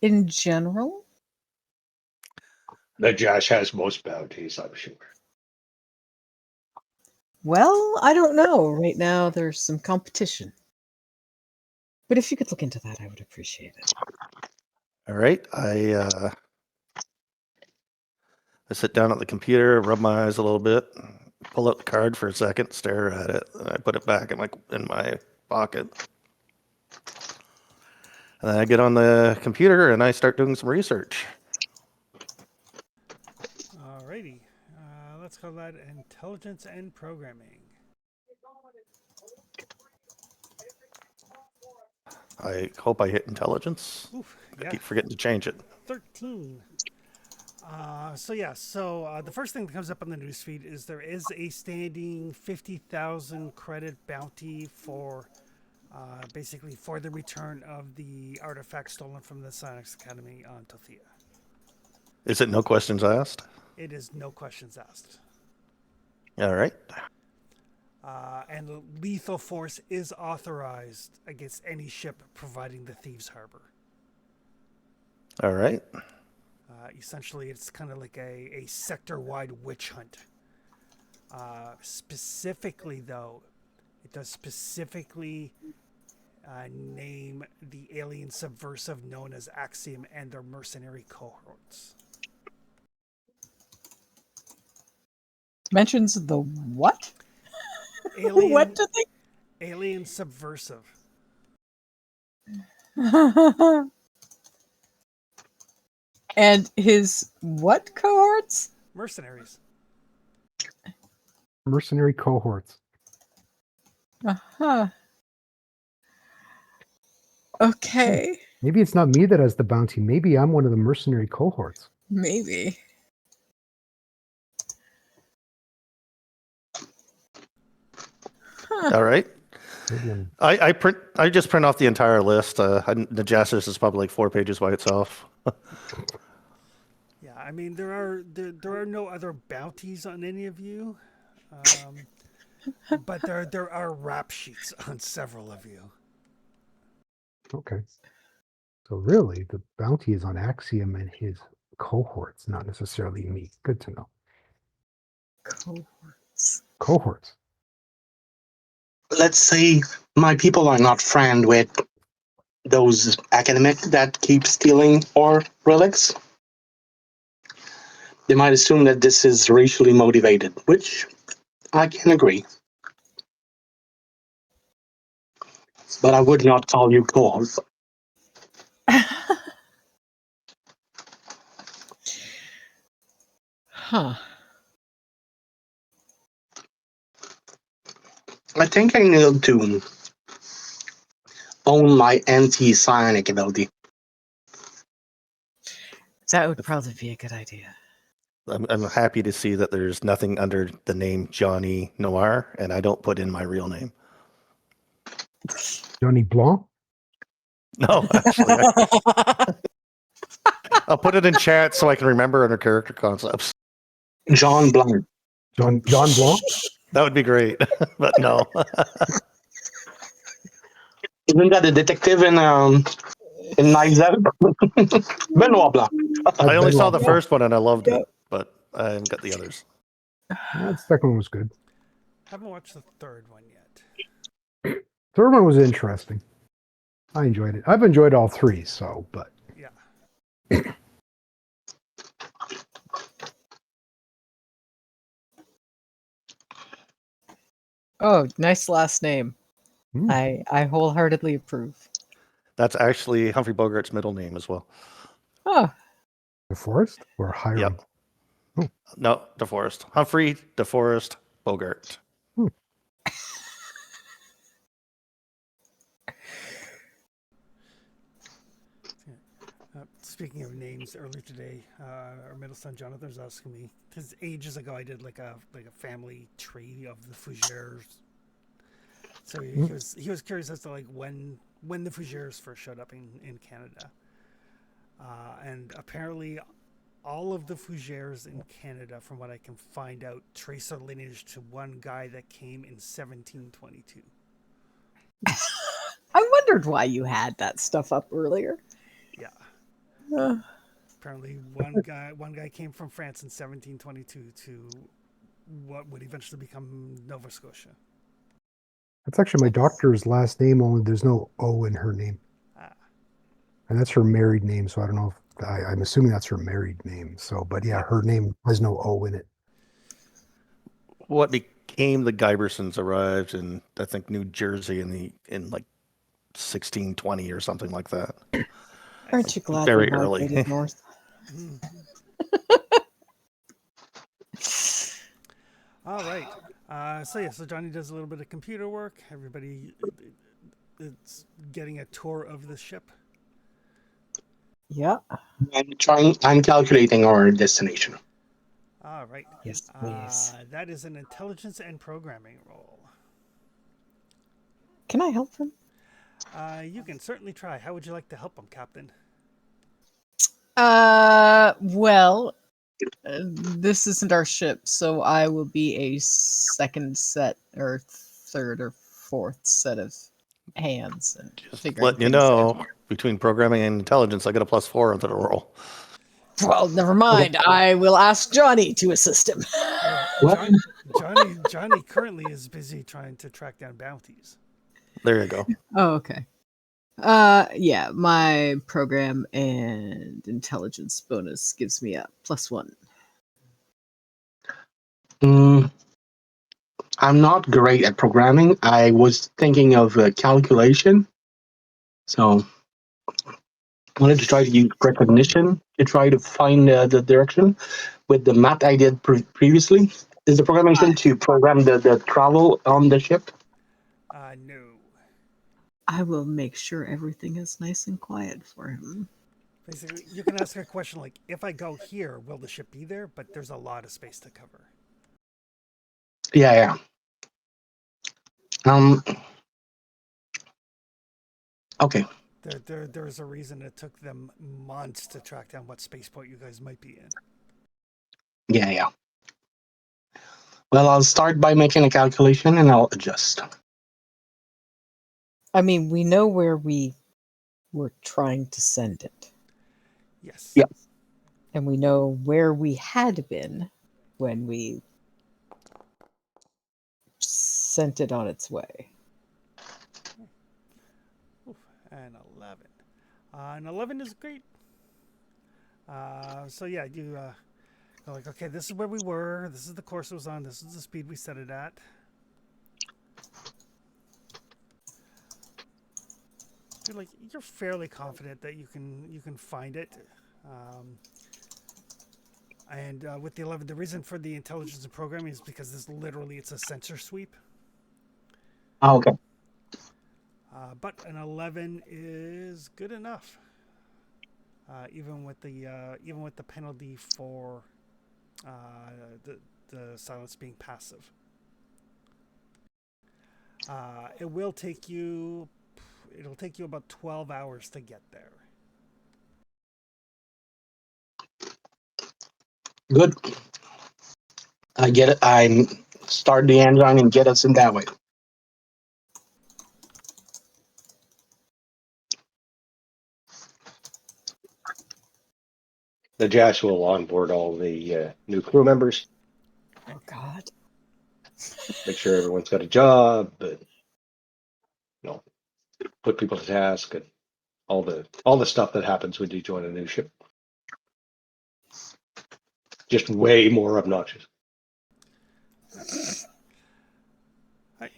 In general? The Josh has most bounties, I'm sure. Well, I don't know. Right now, there's some competition. But if you could look into that, I would appreciate it. All right. I sit down at the computer, rub my eyes a little bit, pull out the card for a second, stare at it, and I put it back in my pocket. And then I get on the computer and I start doing some research. shall that intelligence and programming. I hope I hit intelligence. Oof, I yeah, keep forgetting to change it. 13. So the first thing that comes up on the newsfeed is there is a standing 50,000 credit bounty for basically for the return of the artifact stolen from the Psionics Academy on Tothia. Is it no questions asked? It is no questions asked. All right. And lethal force is authorized against any ship providing the thieves' harbor. All right. Essentially, it's kind of like a sector-wide witch hunt. Specifically, though, it does specifically name the alien subversive known as Axiom and their mercenary cohorts. Mentions the what? Alien, What do alien subversive. they? And his what cohorts? Mercenaries. Mercenary cohorts. Uh-huh. Okay, Maybe it's not me that has the bounty. Maybe I'm one of the mercenary cohorts. maybe. All right. Maybe I'm. I just print off the entire list. The Justice is probably like 4 pages by itself. Yeah, I mean there are no other bounties on any of you, but there are rap sheets on several of you. Okay. So really, the bounty is on Axiom and his cohorts, not necessarily me. Good to know. Cohorts. Cohorts. Let's say my people are not friend with those academic that keep stealing our relics. They might assume that this is racially motivated, which I can agree. But I would not call you cohort. Huh. I think I need to own my anti-psionic ability. That would probably be a good idea. I'm happy to see that there's nothing under the name Johnny Noir, and I don't put in my real name. Johnny Blanc. No, actually, I'll put it in chat so I can remember under character concepts. John Blanc. John Blanc. That would be great, but no. Isn't that a detective in Knives Out? Benoit Blanc. I only saw the Benoit first one and I loved it, but I haven't got the others. Blanc. That second one was good. Haven't watched the third one yet. Third one was interesting. I enjoyed it. I've enjoyed all three, so but Yeah. Oh, nice last name. Hmm. I wholeheartedly approve. That's actually Humphrey Bogart's middle name as well. Oh, DeForest or Hiram. Yep. No, DeForest. Humphrey DeForest Bogart. Speaking of names, earlier today, our middle son Jonathan was asking me because ages ago I did like a family tree of the Fougères. So he was curious as to like when the Fougères first showed up in Canada, and apparently all of the Fougères in Canada, from what I can find out, trace their lineage to one guy that came in 1722. I wondered why you had that stuff up earlier. Yeah. Uh, Apparently, one guy came from France in 1722 to what would eventually become Nova Scotia. That's actually my doctor's last name, only there's no O in her name. Ah. And that's her married name, so I don't know if I'm assuming that's her married name. So, but yeah, her name has no O in it. What became the Gibersons arrived in, I think, New Jersey in like 1620 or something like that. aren't you glad Very we early. migrated north? All right. So Johnny does a little bit of computer work. Everybody is getting a tour of the ship. Yeah. I'm calculating our destination. All right. Yes, please. That is an intelligence and programming roll. Can I help him? You can certainly try. How would you like to help him, Captain? Well, this isn't our ship, so I will be a second set or third or fourth set of hands and Just figuring letting you things out. know, between programming and intelligence, I got a +4 on the roll. Well, never mind. I will ask Johnny to assist him. What? Johnny currently is busy trying to track down bounties. There you go. Oh, okay. Yeah, my program and intelligence bonus gives me a +1. I'm not great at programming. I was thinking of calculation. So I wanted to try to use recognition to try to find the direction. With the math I did previously, is the programmation to program the travel on the ship? No. I will make sure everything is nice and quiet for him. Basically, you can ask a question like, if I go here, will the ship be there? But there's a lot of space to cover. Yeah. Okay. There's a reason it took them months to track down what spaceport you guys might be in. Yeah. Well, I'll start by making a calculation and I'll adjust. I mean, we know where we were trying to send it. Yes. Yeah. And we know where we had been when we sent it on its way. And 11. And 11 is great. So yeah, you go like, okay, this is where we were. This is the course it was on. This is the speed we set it at. You're fairly confident that you can find it. And with the 11, the reason for the intelligence and programming is because it's a sensor sweep. Oh, okay. But an 11 is good enough, even with the penalty for the silence being passive. It'll take you about 12 hours to get there. Good. I get it. I'm start the engine and get us in that way. The Jash will onboard all the new crew members, Oh, God. make sure everyone's got a job, and put people to task, and all the stuff that happens when you join a new ship. Just way more obnoxious. Right.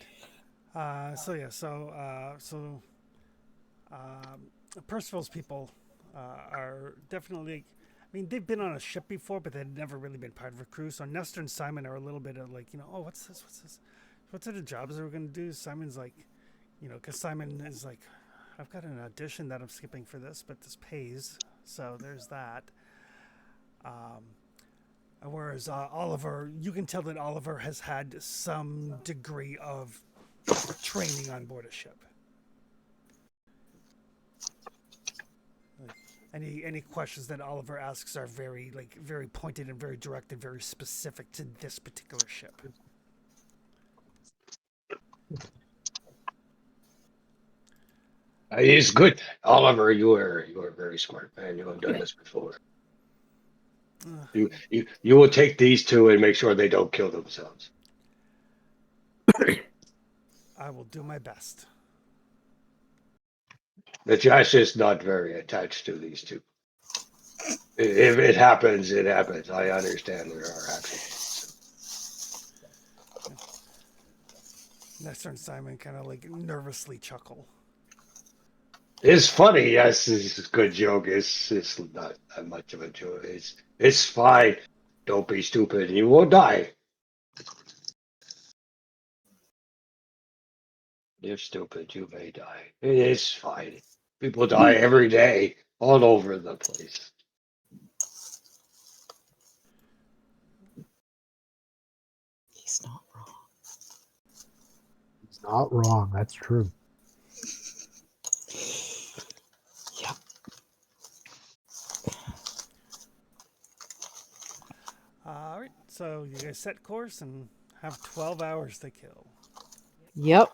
Percival's people are definitely. I mean, they've been on a ship before, but they've never really been part of a crew. So Nestor and Simon are a little bit of oh, what's this? What sort of jobs are we going to do? Simon's like, because Simon is like, I've got an audition that I'm skipping for this, but this pays. So there's that. Whereas Oliver, you can tell that Oliver has had some degree of training on board a ship. Any questions that Oliver asks are very pointed and very direct and very specific to this particular ship. It's good, Oliver. You are very smart, man. You have done this before. You will take these two and make sure they don't kill themselves. I will do my best. The Josh is not very attached to these two. If it happens, it happens. I understand there are accidents. Nestor and Simon kind of nervously chuckle. It's funny, yes. It's a good joke. It's not that much of a joke. It's fine. Don't be stupid. You won't die. You're stupid. You may die. It is fine. People die every day, all over the place. He's not wrong. He's not wrong. That's true. Yep. All right, so you guys set course and have 12 hours to kill. Yep.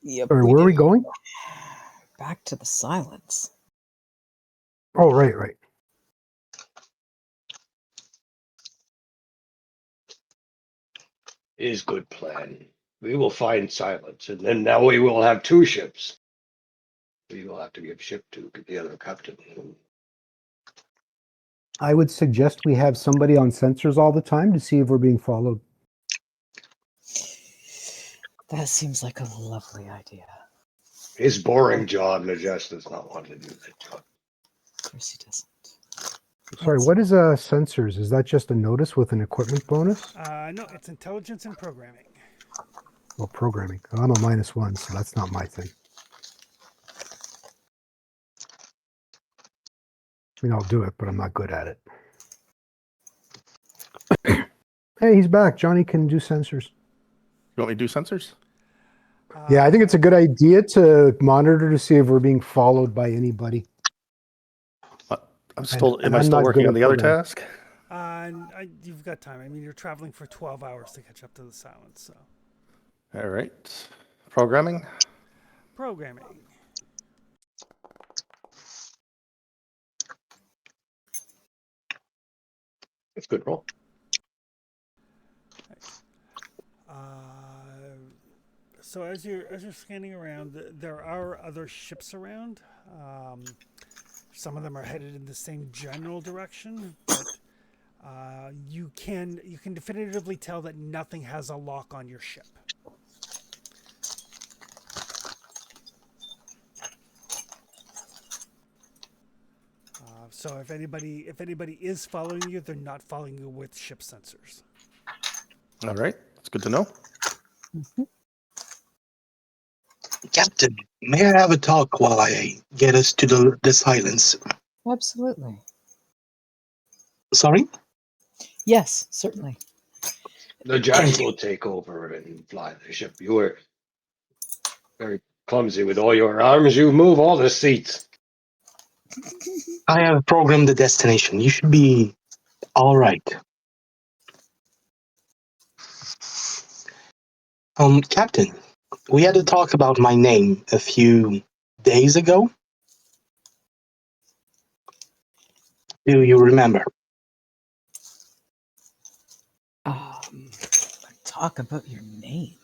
Yep. Sorry, where are we do. going? Back to the silence. Oh, right. Is good plan. We will find silence, and then now we will have 2 ships. We will have to give ship to the other captain. I would suggest we have somebody on sensors all the time to see if we're being followed. That seems like a lovely idea. His boring job, Najesh does not want to do that job. Of course he doesn't. Sorry, what is sensors? Is that just a notice with an equipment bonus? No, it's intelligence and programming. Well, programming. I'm a -1, so that's not my thing. I mean, I'll do it, but I'm not good at it. Hey, he's back. Johnny can do sensors. You want me to do sensors? Yeah, I think it's a good idea to monitor to see if we're being followed by anybody. I'm still. and Am I I'm still not working good on at the other programming. task? You've got time. I mean, you're traveling for 12 hours to catch up to the silence, so. All right. Programming. Programming. That's a good roll. So as you're scanning around, there are other ships around. Some of them are headed in the same general direction, but you can definitively tell that nothing has a lock on your ship. So if anybody is following you, they're not following you with ship sensors. All right. That's good to know. Captain, may I have a talk while I get us to the silence? Absolutely. Sorry? Yes, certainly. Najesh will take over and fly the ship. You were very clumsy with all your arms. You move all the seats. I have programmed the destination. You should be all right. Captain, we had to talk about my name a few days ago. Do you remember? Talk about your name.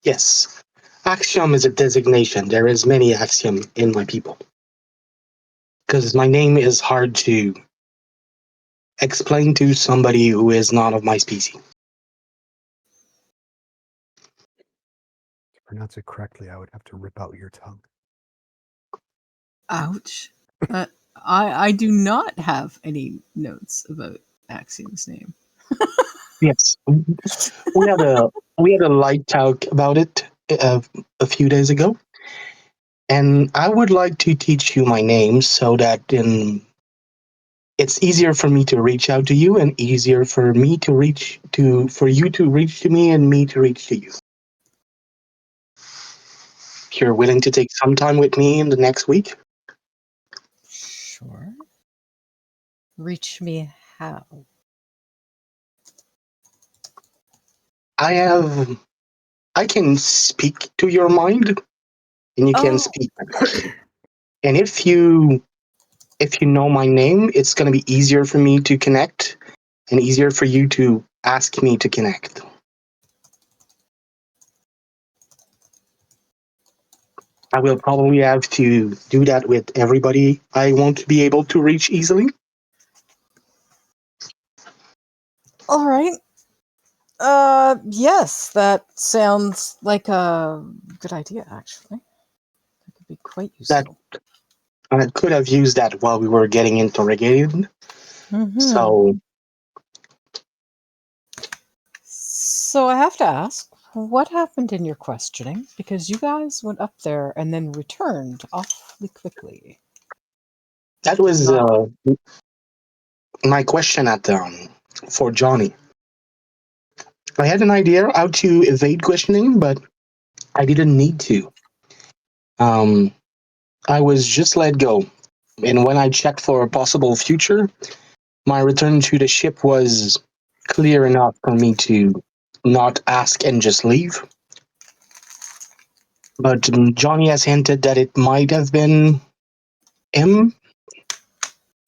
Yes. Axiom is a designation. There is many Axiom in my people. Because my name is hard to explain to somebody who is not of my species. To pronounce it correctly, I would have to rip out your tongue. Ouch. I do not have any notes about Axiom's name. Yes. We had a light talk about it a few days ago. And I would like to teach you my name so that it's easier for me to reach out to you and easier for me to for you to reach to me and me to reach to you. If you're willing to take some time with me in the next week. Sure. Reach me how? I can speak to your mind and you can speak. And if you know my name, it's going to be easier for me to connect and easier for you to ask me to connect. I will probably have to do that with everybody I won't be able to reach easily. All right. Yes, that sounds like a good idea, actually. That could be quite useful. I could have used that while we were getting interrogated. Mhm. So So I have to ask, what happened in your questioning? Because you guys went up there and then returned awfully quickly. That was my question at for Johnny. I had an idea how to evade questioning, but I didn't need to. Um, I was just let go, and when I checked for a possible future, my return to the ship was clear enough for me to not ask and just leave. But Johnny has hinted that it might have been him,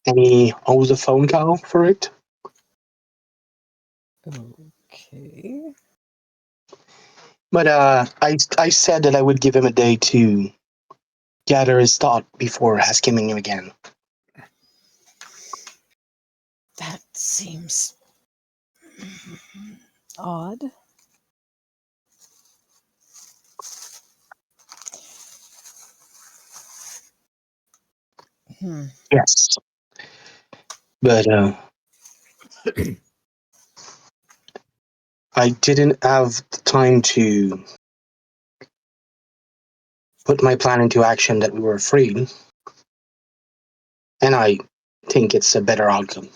and he owes a phone call for it. Okay. But I said that I would give him a day to gather his thought before asking him again. That seems odd. Hmm. Yes, but I didn't have the time to put my plan into action that we were freed, and I think it's a better outcome.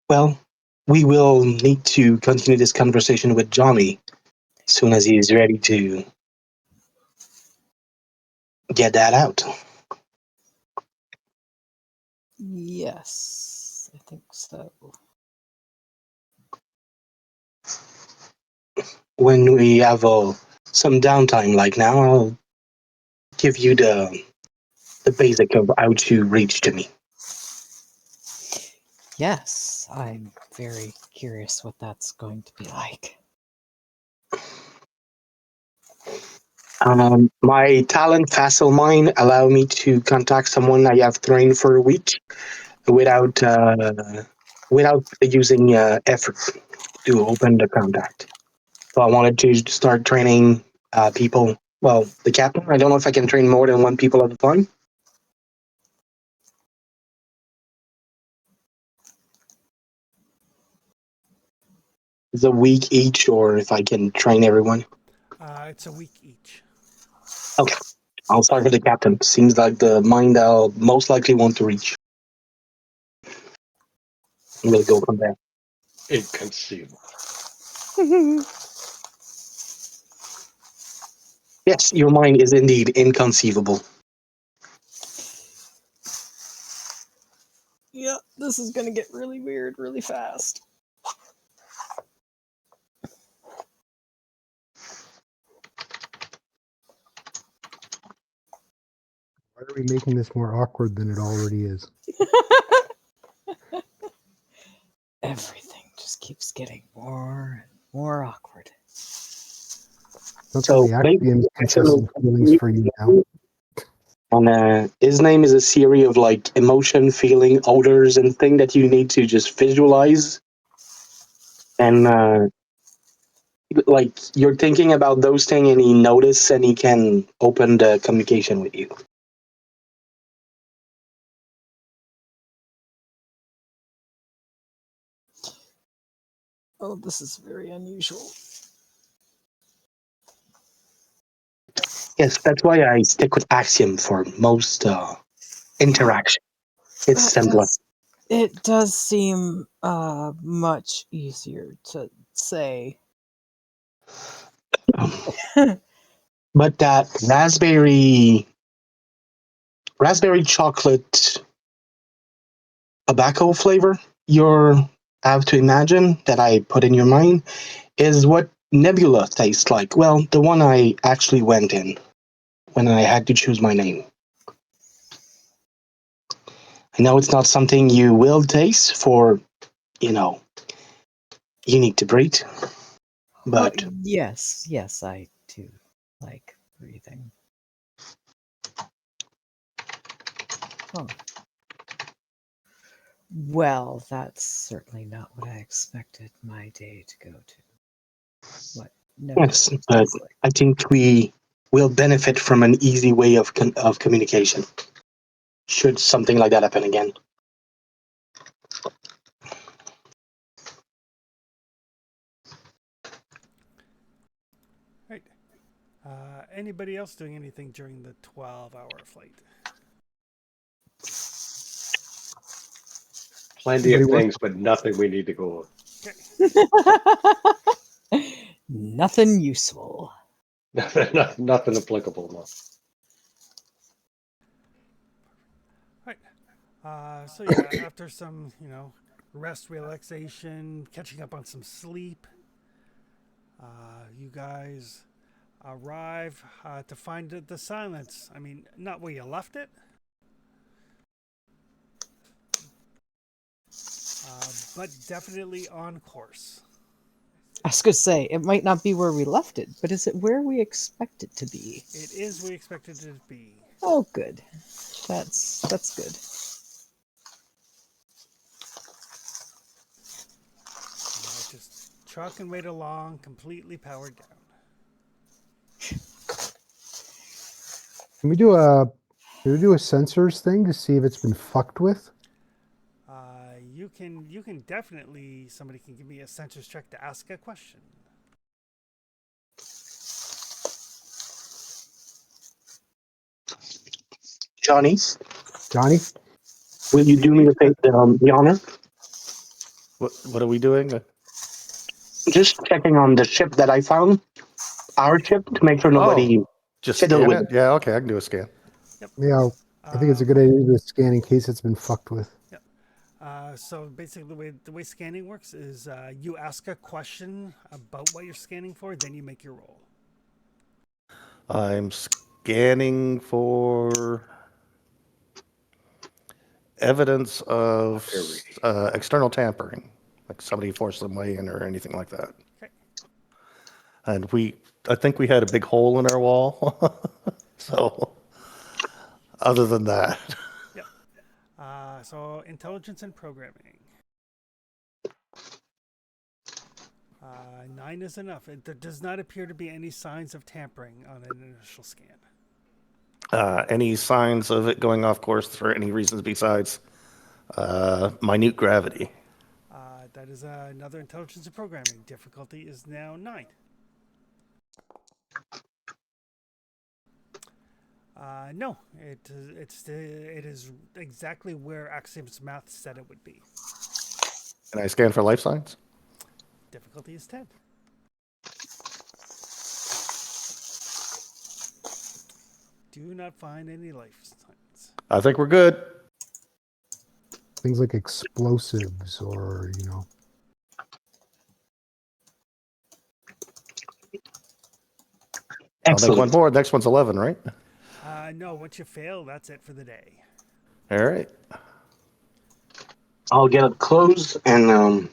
Well, we will need to continue this conversation with Johnny as soon as he is ready to get that out. Yes, I think so. When we have some downtime like now, I'll give you the basic of how to reach to me. Yes, I'm very curious what that's going to be like. My talent facile mine allow me to contact someone I have trained for a week without using effort to open the contact. So I wanted to start training people. Well, the captain. I don't know if I can train more than one people at a time. It's a week each, or if I can train everyone. It's a week each. Okay, I'll start with the captain. Seems like the mind I'll most likely want to reach. I'm gonna go from there. Inconceivable. Yes, your mind is indeed inconceivable. Yeah, this is gonna get really weird really fast. Why are we making this more awkward than it already is? Everything just keeps getting more and more awkward. Not So the Axiom's basically, possessive feelings for you now. and his name is a series of like emotion, feeling, odors, and thing that you need to just visualize. And like you're thinking about those things, and he notice, and he can open the communication with you. Oh, this is very unusual. Yes, that's why I stick with Axiom for most interaction. It's simpler. It does seem much easier to say. But that raspberry chocolate tobacco flavor you're have to imagine that I put in your mind is what Nebula tastes like. Well, the one I actually went in when I had to choose my name. I know it's not something you will taste for, you know, unique to breed, but Yes, I do like breathing. Huh. Well, that's certainly not what I expected my day to go to. What? No. yes, but I think we will benefit from an easy way of communication. Should something like that happen again. Right. Anybody else doing anything during the 12-hour flight? Plenty of Anybody want- things, but nothing we need to go on. Nothing useful. Nothing applicable. No. Right. So yeah, after some, rest, relaxation, catching up on some sleep, you guys arrive to find the silence. I mean, not where you left it, but definitely on course. I was going to say, it might not be where we left it, but is it where we expect it to be? It is where we expected it to be. Oh, good. That's good. Just trucking right along, completely powered down. Can we do a sensors thing to see if it's been fucked with? You can definitely, somebody can give me a sensors check to ask a question. Johnny, Johnny? will you do me the honor? What are we doing? Just checking on the ship that I found, our ship, to make sure nobody Just fiddle scan with it? Yeah, okay, I can do a scan. Yeah, I think it's a good idea to scan in case it's been fucked with. So basically, the way scanning works is you ask a question about what you're scanning for, then you make your roll. I'm scanning for evidence of external tampering, like somebody forced them way in or anything like that. Okay. And I think we had a big hole in our wall. So, other than that, Yep. So intelligence and programming. 9 is enough. There does not appear to be any signs of tampering on an initial scan. any signs of it going off course for any reasons besides minute gravity? That is another intelligence and programming. Difficulty is now 9. No, it is exactly where Axiom's math said it would be. Can I scan for life signs? Difficulty is 10. Do not find any life signs. I think we're good. Things like explosives or, I'll make one Excellent. more. Next one's 11, right? No, once you fail, that's it for the day. All right. I'll get it closed, and I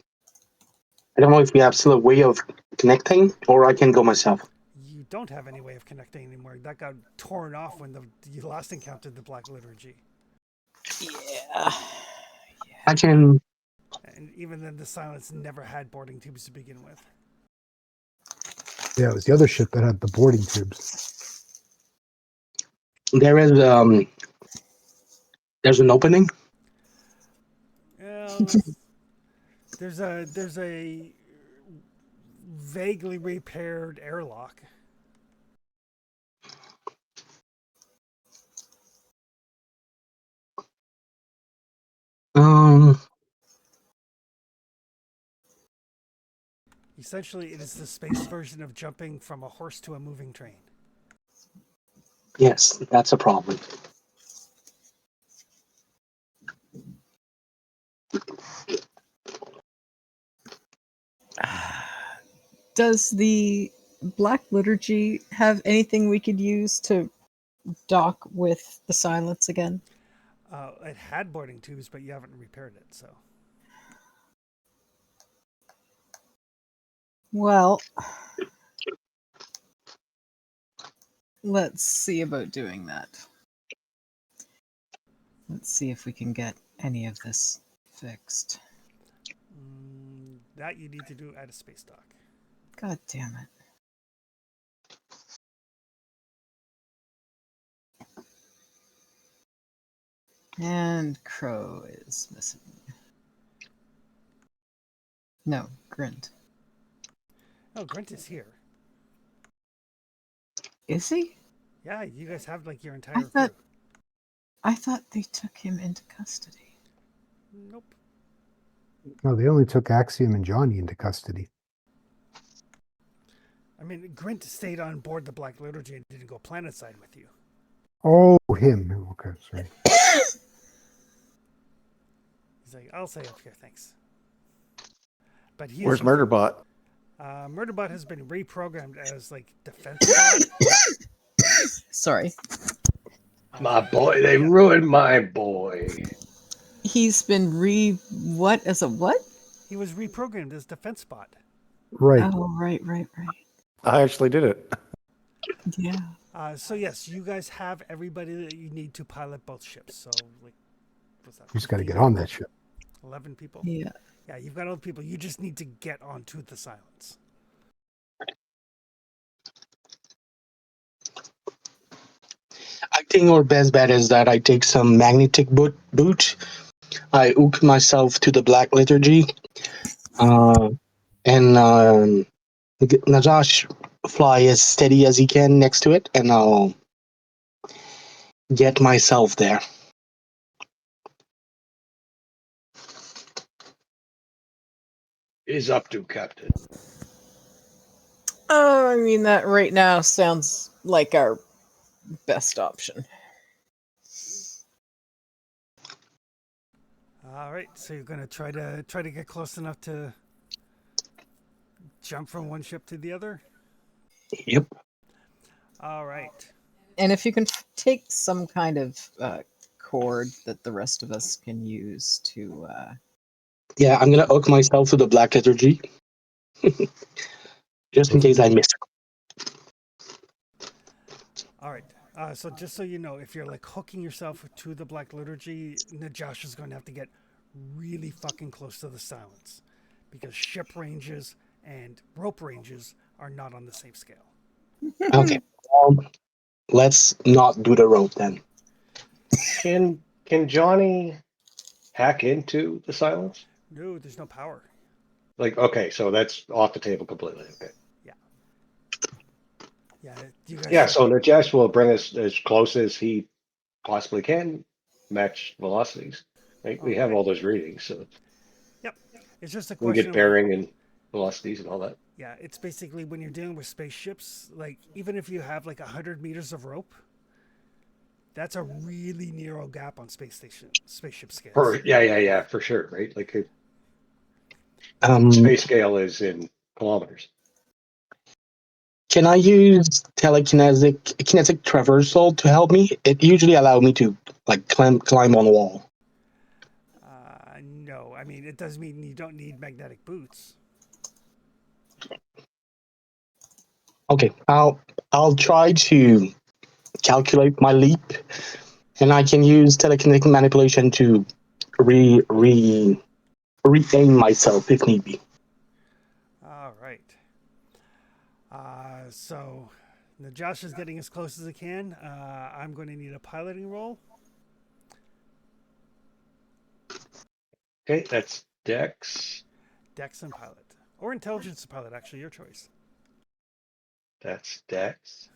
don't know if we have still a way of connecting, or I can go myself. You don't have any way of connecting anymore. That got torn off when you last encountered the Black Liturgy. Yeah. I can. And even then, the Silence never had boarding tubes to begin with. yeah, it was the other ship that had the boarding tubes. There is there's an opening. Well, there's a vaguely repaired airlock. Essentially, it is the space version of jumping from a horse to a moving train. Yes, that's a problem. Does the Black Liturgy have anything we could use to dock with the Silence again? It had boarding tubes, but you haven't repaired it, so. Well, let's see about doing that. Let's see if we can get any of this fixed. That you need to do at a space dock. God damn it. And Crow is missing. No, Grint. Oh, Grint is here. Is he? Yeah, you guys have like your entire thought- crew. I thought they took him into custody. Nope. No, they only took Axiom and Johnny into custody. I mean, Grint stayed on board the Black Liturgy and didn't go planetside with you. Oh, him. Okay, sorry. He's like, I'll stay up here, thanks. But he Where's is, Murderbot? Murderbot has been reprogrammed as like defense bot. Sorry. My boy, they ruined my boy. He's been what as a what? He was reprogrammed as defense bot. Right. Oh, right. I actually did it. Yeah. So yes, you guys have everybody that you need to pilot both ships. So like, what's that? You just got to 15, get on that ship. 11 people. Yeah. Yeah, you've got all the people. You just need to get onto the Silence. I think our best bet is that I take some magnetic boot. I hook myself to the Black Liturgy, and Najash fly as steady as he can next to it, and I'll get myself there. Is up to Captain. Oh, I mean, that right now sounds like our best option. All right, so you're gonna try to get close enough to jump from one ship to the other. Yep. All right. And if you can take some kind of cord that the rest of us can use to. Yeah, I'm gonna hook myself to the Black Liturgy, just in case I miss it. All right. So just so you know, if you're like hooking yourself to the Black Liturgy, Najash is going to have to get really fucking close to the Silence, because ship ranges and rope ranges are not on the same scale. Okay. Let's not do the rope then. Can Johnny hack into the Silence? No, there's no power. Like, okay, so that's off the table completely. Okay. Yeah, you guys. Yeah, so Najesh will bring us as close as he possibly can, match velocities. Right? We have Okay. all those readings, so Yep. It's just a we question get of, bearing and velocities and all that. yeah, it's basically when you're dealing with spaceships, like even if you have like 100 meters of rope, that's a really narrow gap on spaceship scales. Yeah, for sure, right? Like space scale is in kilometers. Can I use kinetic traversal to help me? It usually allows me to like climb on a wall. No, I mean it does mean you don't need magnetic boots. Okay, I'll try to calculate my leap, and I can use telekinetic manipulation to re-aim myself if need be. All right. So Najash is getting as close as he can. I'm going to need a piloting roll. Okay, that's Dex. Dex and pilot. Or intelligence to pilot, actually, your choice. That's Dex.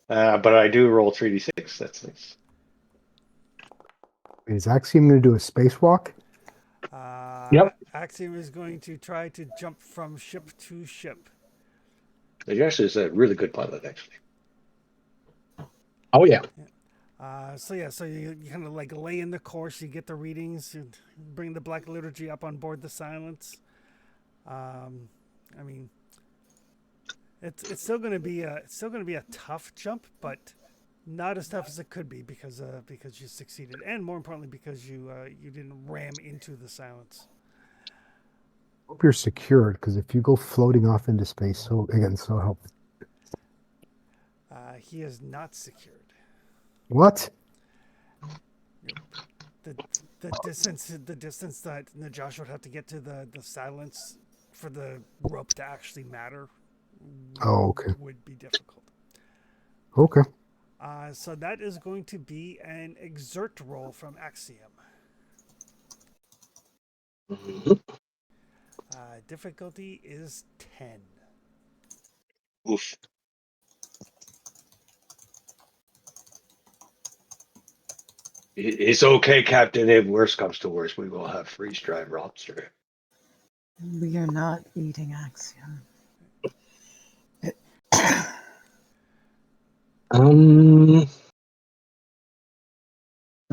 But I do roll 3d6. That's nice. Is Axiom going to do a spacewalk? Yep. Axiom is going to try to jump from ship to ship. Najesh is a really good pilot, actually. Oh yeah. So you kind of like lay in the course, you get the readings, you bring the Black Liturgy up on board the Silence. I mean, it's still going to be a tough jump, but not as tough as it could be because you succeeded, and more importantly because you didn't ram into the Silence. Hope you're secured, because if you go floating off into space, so help. He is not secured. What? The distance that Najash would have to get to the Silence for the rope to actually matter Oh, okay. would be difficult. Okay. So that is going to be an exert roll from Axiom. Mhm. Difficulty is 10. Oof. It's okay, Captain. If worse comes to worse, we will have freeze dried lobster. We are not eating Axiom.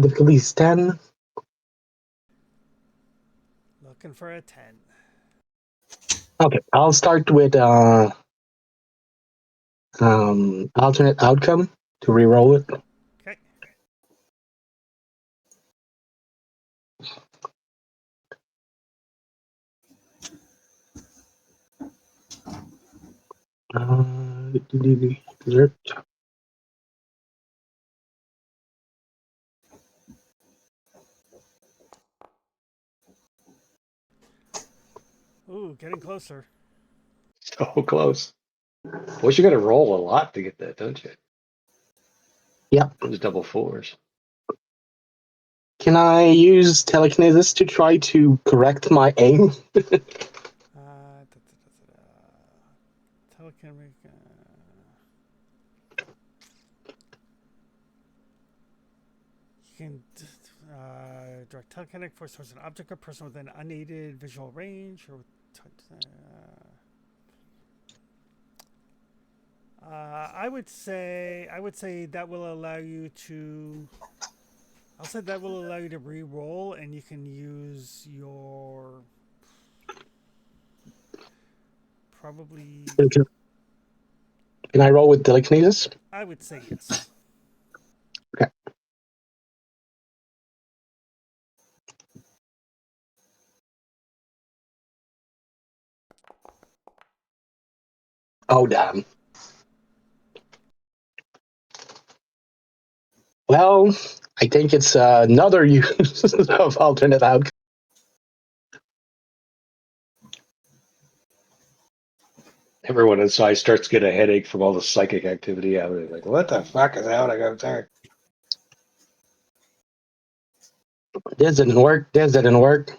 Difficulty is 10. Looking for a 10. Okay, I'll start with alternate outcome to re-roll it. Okay. Exert. Ooh, getting closer. So close. Boys, you got to roll a lot to get that, don't you? Yeah. Those double fours. Can I use telekinesis to try to correct my aim? Telekinetic. You can direct telekinetic force towards an object or person with an unaided visual range, or I would say that will allow you to. I'll say that will allow you to re-roll, and you can use your probably. Can I roll with telekinesis? I would say yes. Okay. Oh, damn. Well, I think it's another use of alternate outcome. Everyone inside starts to get a headache from all the psychic activity out there. Like, what the fuck is happening out there? This didn't work. This didn't work.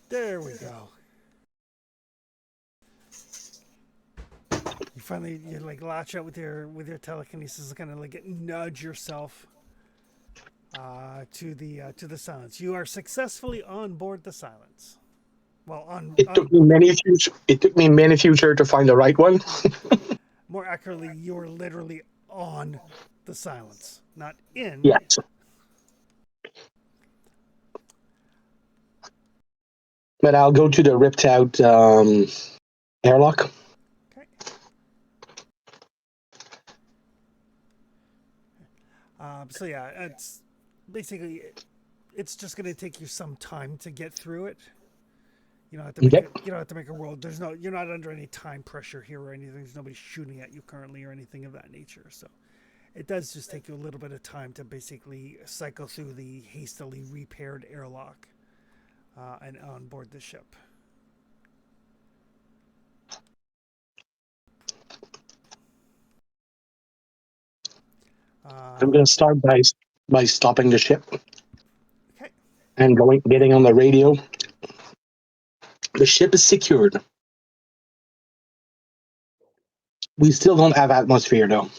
There we go. You finally like latch out with your telekinesis and kind of like nudge yourself to the silence. You are successfully on board the silence. Well, It took me many future to find the right one. more accurately, you are literally on the silence, not in. Yes. But I'll go to the ripped out airlock. Okay. So yeah, it's basically it's just going to take you some time to get through it. You don't have to make Okay. you don't have to make a roll. You're not under any time pressure here or anything. There's nobody shooting at you currently or anything of that nature. So it does just take you a little bit of time to basically cycle through the hastily repaired airlock and on board the ship. I'm going to start by stopping the ship Okay. and getting on the radio. The ship is secured. We still don't have atmosphere though.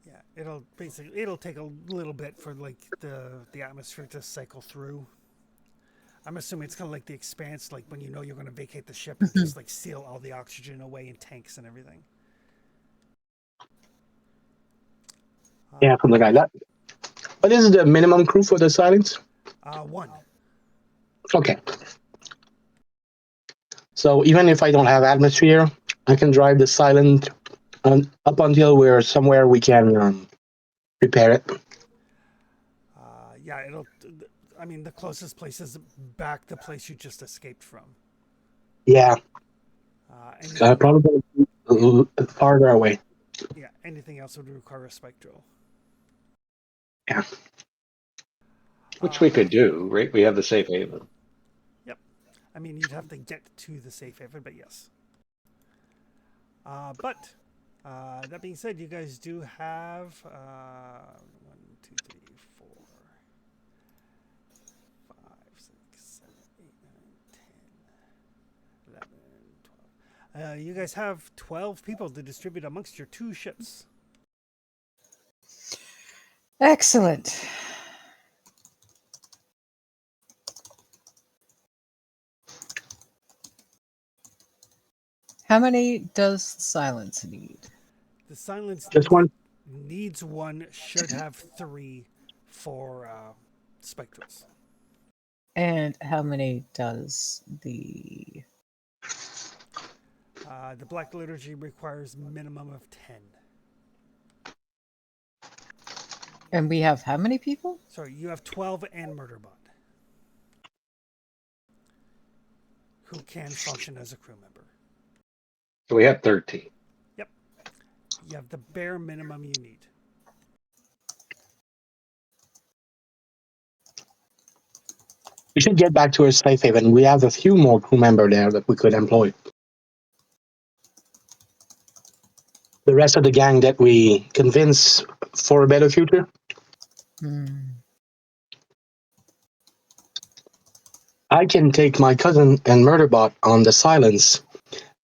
Yeah, it'll take a little bit for like the atmosphere to cycle through. I'm assuming it's kind of like the Expanse, like when you know you're going to vacate the ship and just like seal all the oxygen away in tanks and everything. Yeah, something like that. What is the minimum crew for the silence? 1. Okay. So even if I don't have atmosphere, I can drive the silent up until we're somewhere we can repair it. Yeah, I mean, the closest place is back the place you just escaped from. Yeah, probably farther away. Yeah, anything else would require a spike drill. Yeah. Which we could do, right? We have the safe haven. I mean, you'd have to get to the safe haven, but yes. But that being said, you guys do have 1, 2, 3, 4, 5, 6, 7, 8, 9, 10, 11, 12. You guys have 12 people to distribute amongst your 2 ships. Excellent. How many does silence need? The silence Just one. needs 1, should have 3 for spectrals. And how many does the... The Black Liturgy requires minimum of 10. And we have how many people? Sorry, you have 12 and Murderbot, who can function as a crew member. So we have 13. You have the bare minimum you need. We should get back to our safe haven. We have a few more crew members there that we could employ. The rest of the gang that we convince for a better future. I can take my cousin and Murderbot on the silence.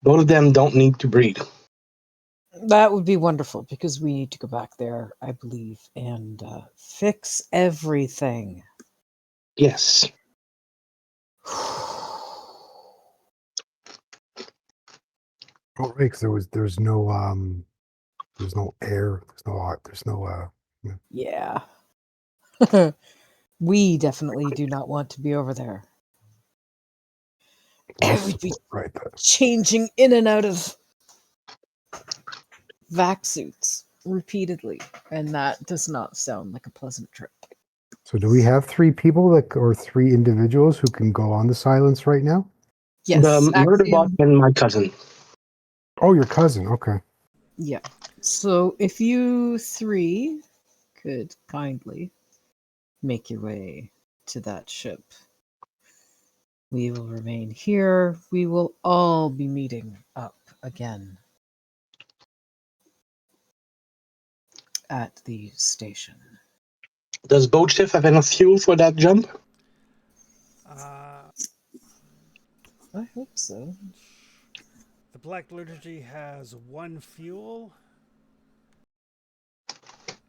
Both of them don't need to breed. That would be wonderful because we need to go back there, I believe, and fix everything. Yes. Oh, right, because there's no air, there's no Yeah. We definitely do not want to be over there. I would be right. changing in and out of vac suits repeatedly, and that does not sound like a pleasant trip. So do we have 3 people or 3 individuals who can go on the silence right now? Yes, The Murderbot Axiom. and my cousin. Oh, your cousin. Okay. Yeah. So if you 3 could kindly make your way to that ship, we will remain here. We will all be meeting up again at the station. Does Boat Shift have enough fuel for that jump? I hope so. The Black Liturgy has 1 fuel,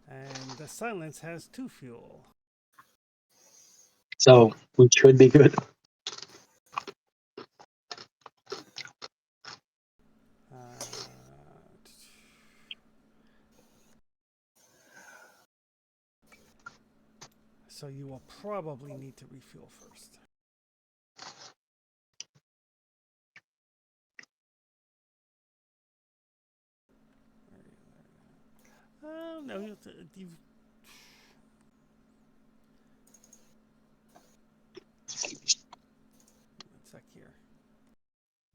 and the Silence has 2 fuel. So we should be good. So you will probably need to refuel first. No, you've... One sec here.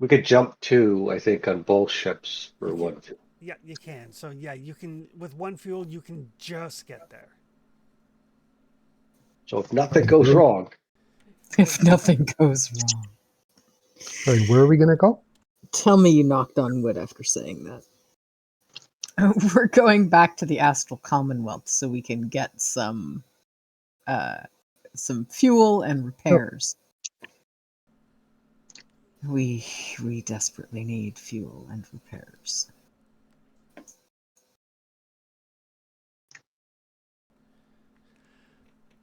We could jump 2, I think, on both ships for 1 fuel. Yeah, you can. So yeah, you can, with 1 fuel, you can just get there. So if nothing goes wrong, If nothing goes wrong. Sorry, where are we gonna go? Tell me you knocked on wood after saying that. We're going back to the Astral Commonwealth so we can get some fuel and repairs. We desperately need fuel and repairs.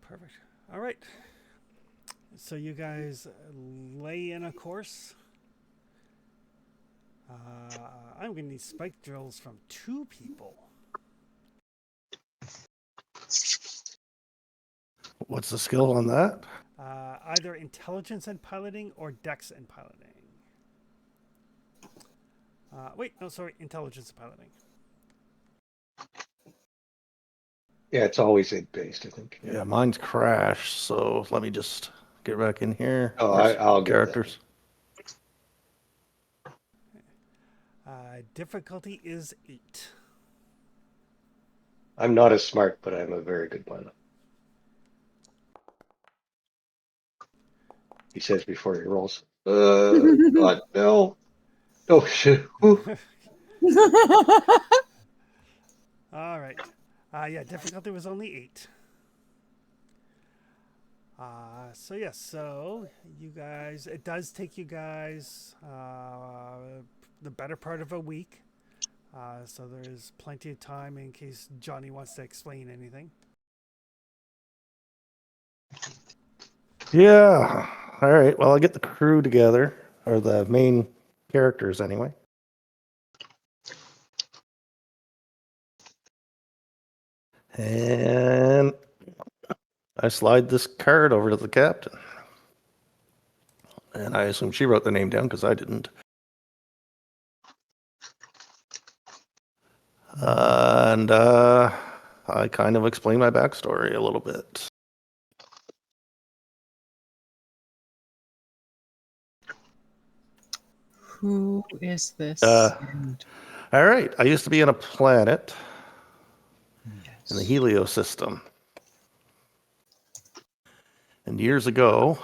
Perfect. All right. So you guys lay in a course. I'm going to need spike drills from 2 people. What's the skill on that? Either intelligence and piloting or dex and piloting. Intelligence and piloting. yeah, it's always id based, I think. Yeah, mine's crashed, so let me just get back in here. Oh, Where's I'll get that. characters. Difficulty is 8. I'm not as smart, but I'm a very good pilot. he says before he rolls. God, no. Oh, shit. Ooh. All right. Yeah, difficulty was only 8. So yes, so you guys, it does take you guys the better part of a week. So there is plenty of time in case Johnny wants to explain anything. Yeah. All right. Well, I'll get the crew together, or the main characters anyway. And I slide this card over to the captain. And I assume she wrote the name down because I didn't. And I kind of explain my backstory a little bit. Who is this? And- All right. I used to be on a planet yes. in the Helios system. And years ago,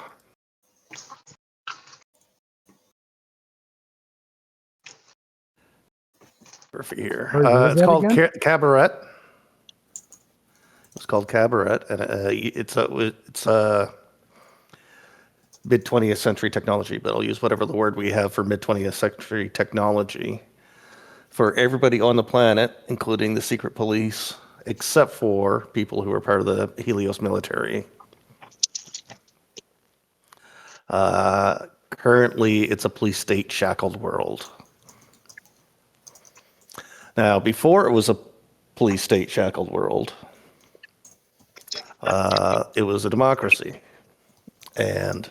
perfect here. Sorry, what was It's that called again? Cabaret. It's called Cabaret, and it's a mid 20th century technology. But I'll use whatever the word we have for mid 20th century technology for everybody on the planet, including the secret police, except for people who are part of the Helios military. Currently, it's a police state shackled world. Now, before it was a police state shackled world, it was a democracy. And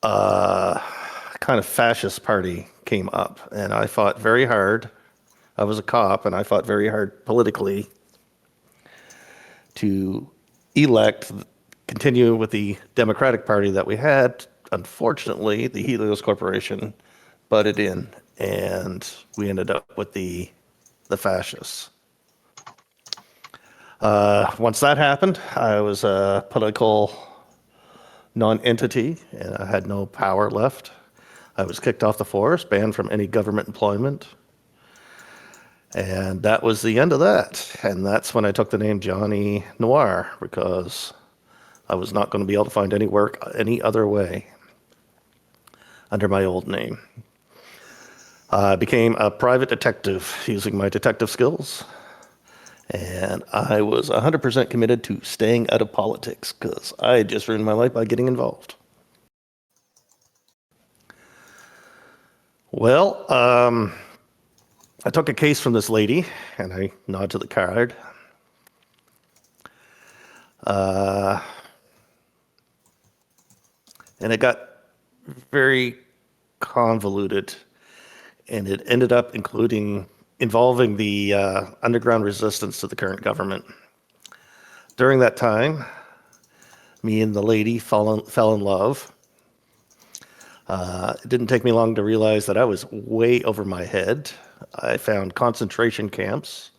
kind of fascist party came up, and I fought very hard. I was a cop, and I fought very hard politically to continue with the Democratic Party that we had. Unfortunately, the Helios Corporation butted in, and we ended up with the fascists. Once that happened, I was a political non-entity, and I had no power left. I was kicked off the force, banned from any government employment. And that was the end of that. And that's when I took the name Johnny Noir, because I was not going to be able to find any work any other way under my old name. I became a private detective using my detective skills. And I was 100% committed to staying out of politics because I had just ruined my life by getting involved. Well, I took a case from this lady, and I nod to the card. And it got very convoluted, and it ended up involving the underground resistance to the current government. During that time, me and the lady fell in love. It didn't take me long to realize that I was way over my head. I found concentration camps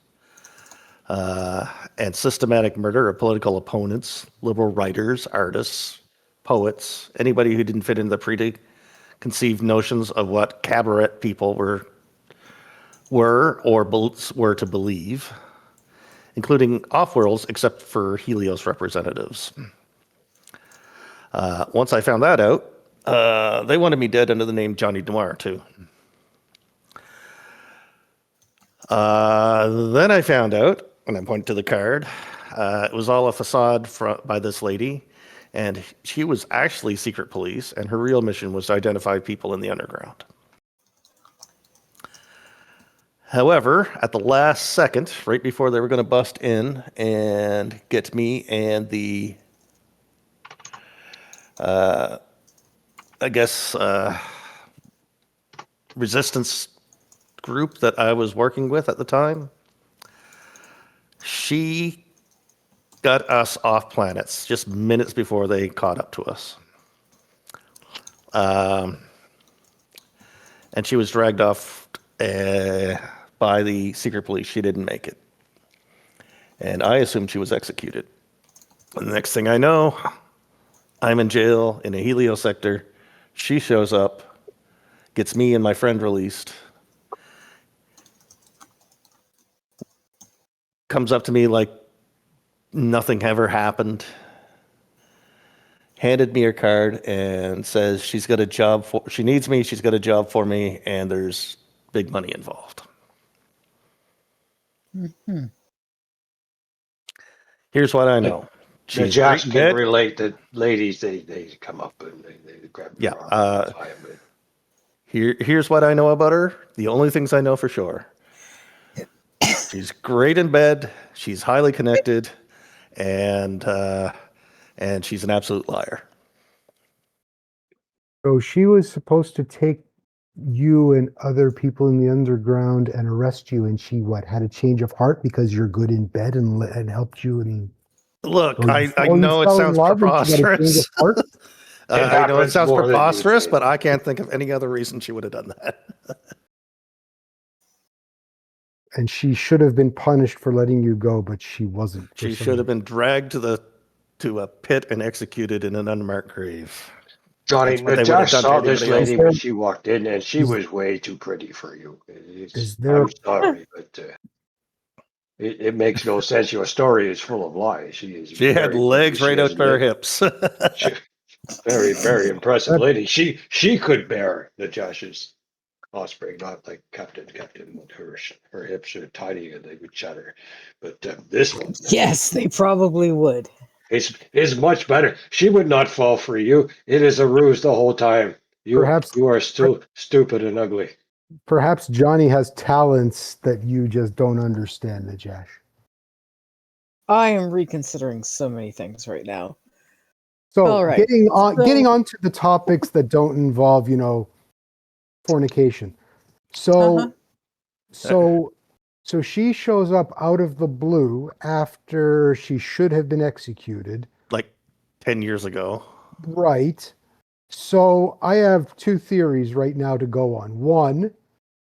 and systematic murder of political opponents, liberal writers, artists, poets, anybody who didn't fit into the preconceived notions of what cabaret people were to believe, including off-worlds, except for Helios representatives. Once I found that out, they wanted me dead under the name Johnny Noir, too. Then I found out, and I pointed to the card, it was all a facade by this lady, and she was actually secret police, and her real mission was to identify people in the underground. However, at the last second, right before they were going to bust in and get me and the, resistance group that I was working with at the time, she got us off planets just minutes before they caught up to us. And she was dragged off by the secret police. She didn't make it. And I assumed she was executed. And the next thing I know, I'm in jail in a Helio sector. She shows up, gets me and my friend released, comes up to me like nothing ever happened, handed me her card and says she needs me, she's got a job for me, and there's big money involved. Hmm. Here's what I know. The She's Josh great in can bed. relate that ladies, they come up and they grab your Yeah, arm all the time. Here's what I know about her. The only things I know for sure. She's great in bed. She's highly connected, and she's an absolute liar. So she was supposed to take you and other people in the underground and arrest you, and she had a change of heart because you're good in bed and helped you and Look, you I know it fell in sounds love and she got a change of preposterous. heart. I know it happens sounds more than you preposterous, think. but I can't think of any other reason she would have done that. And she should have been punished for letting you go, but she wasn't. She should have been dragged to a pit and executed in an unmarked grave. Johnny, That's what they would have Josh done to saw this anybody else. lady when she walked in, and she Is- was way too pretty for you. Is there- I'm sorry, but it makes no sense. Your story is full of lies. She had legs right out to her hips. Very, very impressive lady. She could bear the Josh's offspring, not like Captain. Her hips are tiny and they would shatter. But this one, Yes, they probably would. is much better. She would not fall for you. It is a ruse the whole time. You are still stupid and ugly. Perhaps Johnny has talents that you just don't understand, Najash. I am reconsidering so many things right now. So All right. getting So- on to the topics that don't involve, fornication. So Uh-huh. so she shows up out of the blue after she should have been executed. Like 10 years ago. Right. So I have two theories right now to go on. One,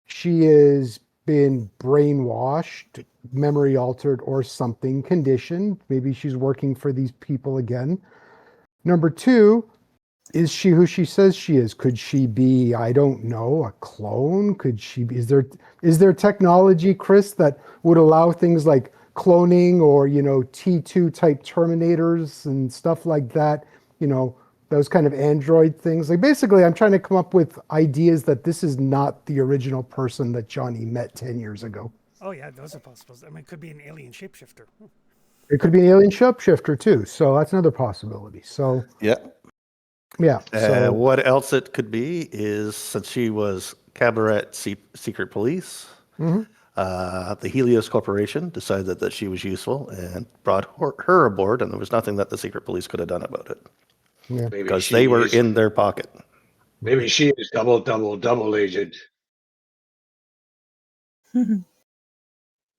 she has been brainwashed, memory altered, or something, conditioned. Maybe she's working for these people again. Number two, is she who she says she is? Could she be, I don't know, a clone? Could she be, is there technology, Chris, that would allow things like cloning or, T2 type Terminators and stuff like that, those kind of android things? Like basically I'm trying to come up with ideas that this is not the original person that Johnny met 10 years ago. Oh yeah, those are possible. I mean, it could be an alien shapeshifter. It could be an alien shapeshifter too. So that's another possibility. So Yeah. yeah. So What else it could be is, since she was Cabaret Secret Police, Mhm. The Helios Corporation decided that she was useful and brought her aboard, and there was nothing that the Secret Police could have done about it Maybe because she they were is- in their pocket. Maybe she is double agent,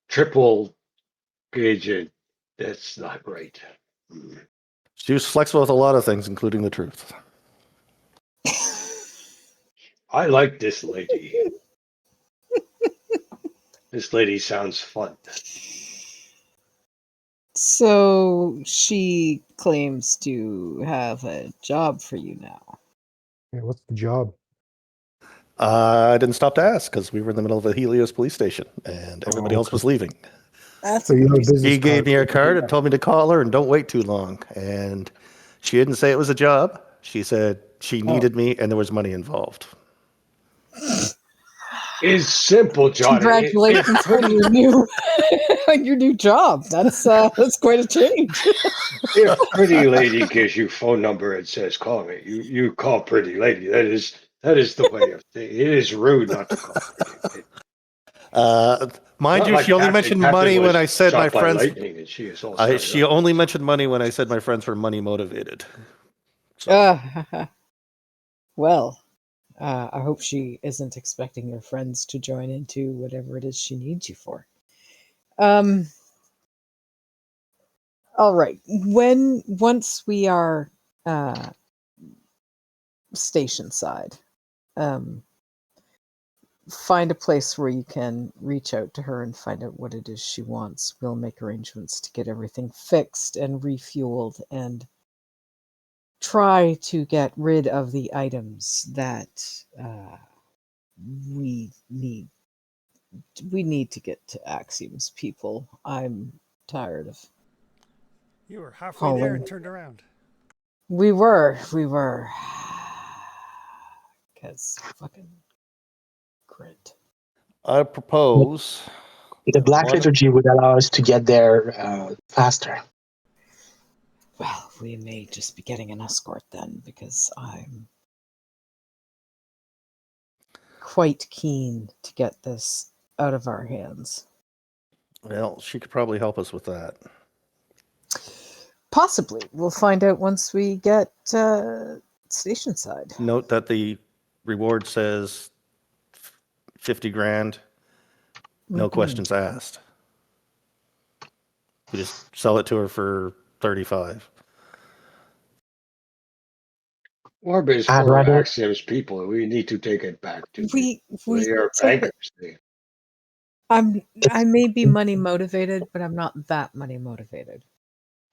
triple agent. That's not right. She was flexible with a lot of things, including the truth. I like this lady. This lady sounds fun. So she claims to have a job for you now. yeah, what's the job? I didn't stop to ask because we were in the middle of a Helios police station and everybody else was leaving. That's So you have a business He gave card. me her card and told me to call her and don't wait too long. And she didn't say it was a job. She said she needed me and there was money involved. It's simple, Johnny. Congratulations on your new on your new job. That's quite a change. If pretty lady gives you phone number and says call me, you call pretty lady. That is the way of thing. It is rude not to call. Mind Not you, like she only Captain- mentioned Captain money was when I said shot my by friends. lightning and she is all started She up. only mentioned money when I said my friends were money motivated. So, Well, I hope she isn't expecting your friends to join into whatever it is she needs you for. All right. Once we are station side, find a place where you can reach out to her and find out what it is she wants. We'll make arrangements to get everything fixed and refueled and try to get rid of the items that we need. We need to get to Axiom's people. I'm tired of. You were halfway there Hauling. and turned around. We were. Because fucking grit. I propose. The Black What- Liturgy would allow us to get there faster. Well, we may just be getting an escort then, because I'm quite keen to get this out of our hands. Well, she could probably help us with that. Possibly. We'll find out once we get station side. Note that the reward says 50 grand, no Mhm. questions asked. We just sell it to her for 35. Orb is I'd for rather- Axiom's people. We need to take it back to We they are take it. bankers. I may be money motivated, but I'm not that money motivated.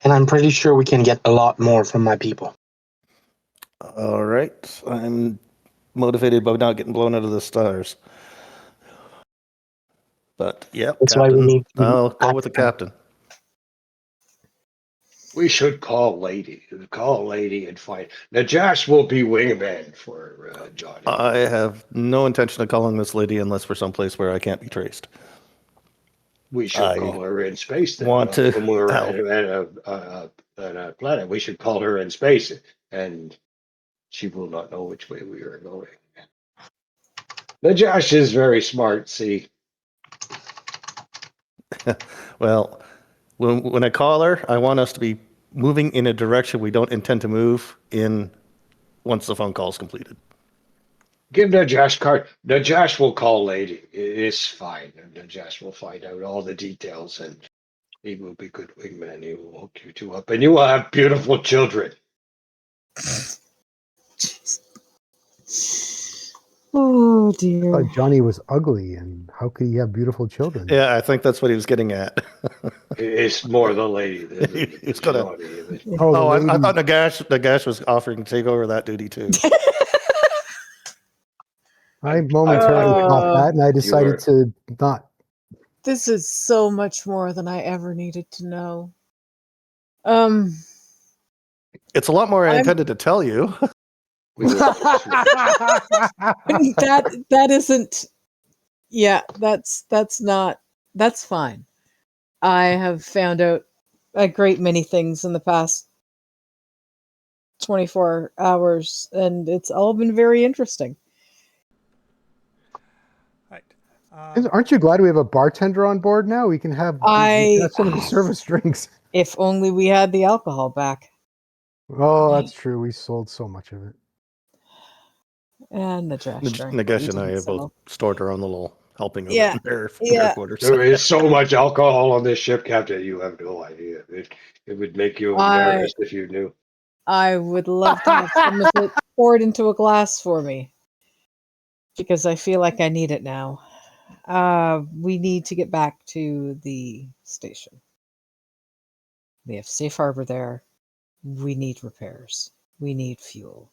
And I'm pretty sure we can get a lot more from my people. All right. I'm motivated by not getting blown out of the stars. But, yeah, That's why we captain. need to I'll go with the act- captain. We should call Lady. Call Lady and find. Najash will be wingman for Johnny. I have no intention of calling this lady unless we're someplace where I can't be traced. We should I call her in space. Then, want to when we're help. at a planet. We should call her in space, and she will not know which way we are going. Najash is very smart. See, Well, when I call her, I want us to be moving in a direction we don't intend to move in once the phone call is completed. give Najash card. Najash will call Lady. It's fine. Najash will find out all the details, and he will be good wingman. He will hook you two up, and you will have beautiful children. Oh dear. thought Johnny was ugly, and how could he have beautiful children? Yeah, I think that's what he was getting at. It's more the lady. Than He's gonna- Johnny. Oh, the Oh, I lady- thought Nagash was offering to take over that duty too. I momentarily thought that, and I were- decided to not. This is so much more than I ever needed to know. It's a lot more I I'm- intended to tell you. We will- that isn't. Yeah, that's not. That's fine. I have found out a great many things in the past 24 hours, and it's all been very interesting. Right. Aren't you glad we have a bartender on board now? We can have that's some of the service drinks. If only we had the alcohol back. Oh, that's true. We sold so much of it. And the trash drink. Nagash and I have both stored her on the little helping of Yeah, it in their yeah. quarters. There is so much alcohol on this ship, Captain. You have no idea. It would make you embarrassed if you knew. I would love to have some of it poured into a glass for me, because I feel like I need it now. We need to get back to the station. We have safe harbor there. We need repairs. We need fuel.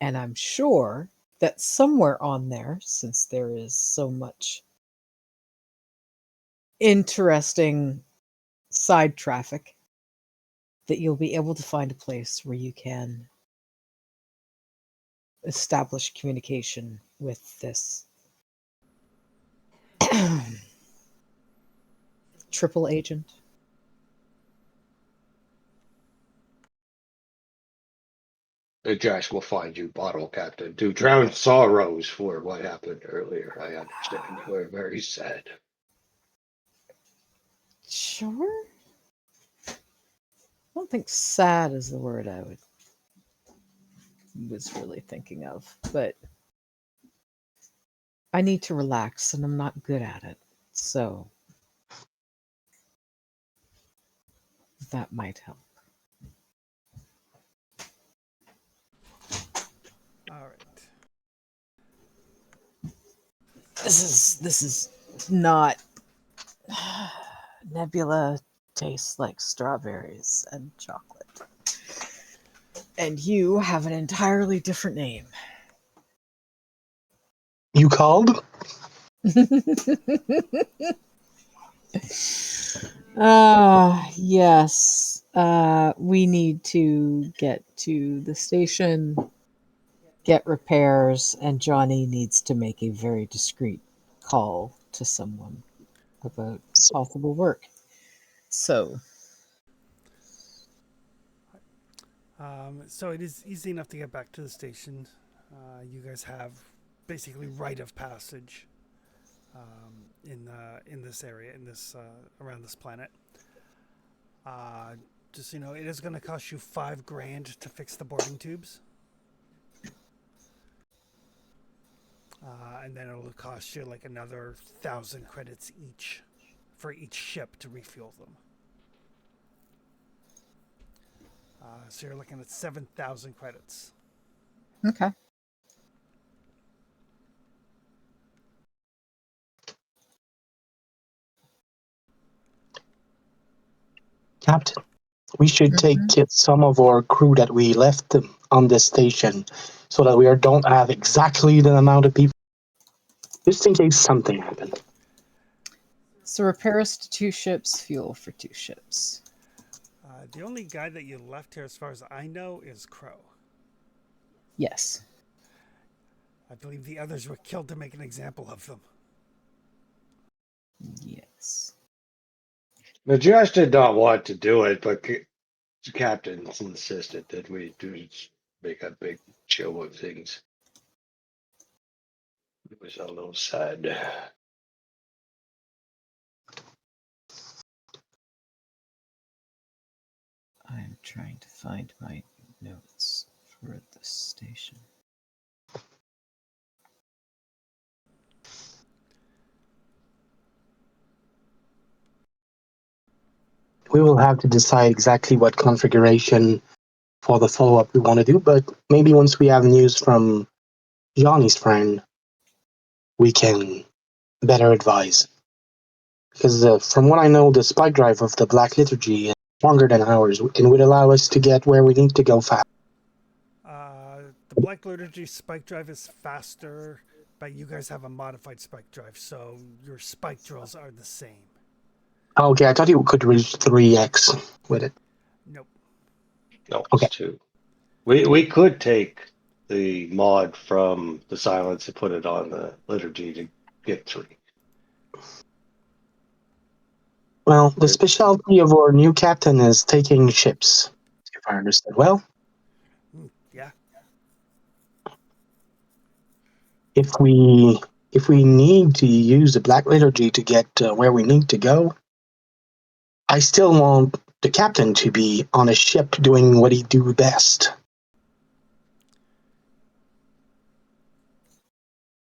And I'm sure that somewhere on there, since there is so much interesting side traffic, that you'll be able to find a place where you can establish communication with this triple agent. Josh will find you, bottle captain, to drown sorrows for what happened earlier. I understand you are very sad. Sure. I don't think sad is the word I was really thinking of, but I need to relax and I'm not good at it. So that might help. All right. This is not. Nebula tastes like strawberries and chocolate. And you have an entirely different name. You called? Yes. We need to get to the station, get repairs, and Johnny needs to make a very discreet call to someone about possible work. So, So it is easy enough to get back to the station. You guys have basically rite of passage in this area, in this around this planet. Just you know, it is going to cost you $5,000 to fix the boarding tubes, and then it'll cost you like another 1,000 credits each for each ship to refuel them. So you're looking at 7,000 credits. okay. Captain, we should take some of our crew that we left on this station so that we don't have exactly the amount of people, just in case something happened. So repairs to 2 ships, fuel for 2 ships. The only guy that you left here, as far as I know, is Crow. Yes. I believe the others were killed to make an example of them. Yes. Majesh did not want to do it, but the captain insisted that we do make a big show of things. It was a little sad. I'm trying to find my notes for the station. We will have to decide exactly what configuration for the follow-up we want to do, but maybe once we have news from Johnny's friend, we can better advise. Because from what I know, the spike drive of the Black Liturgy is longer than ours and would allow us to get where we need to go fast. The Black Liturgy spike drive is faster, but you guys have a modified spike drive, so your spike drills are the same. Okay, I thought you could reach 3x with it. Nope. No, Okay. it's 2. We could take the mod from the Silence and put it on the Liturgy to get 3. Well, the specialty of our new captain is taking ships, if I understood well. Yeah. If we need to use the Black Liturgy to get where we need to go, I still want the captain to be on a ship doing what he do best.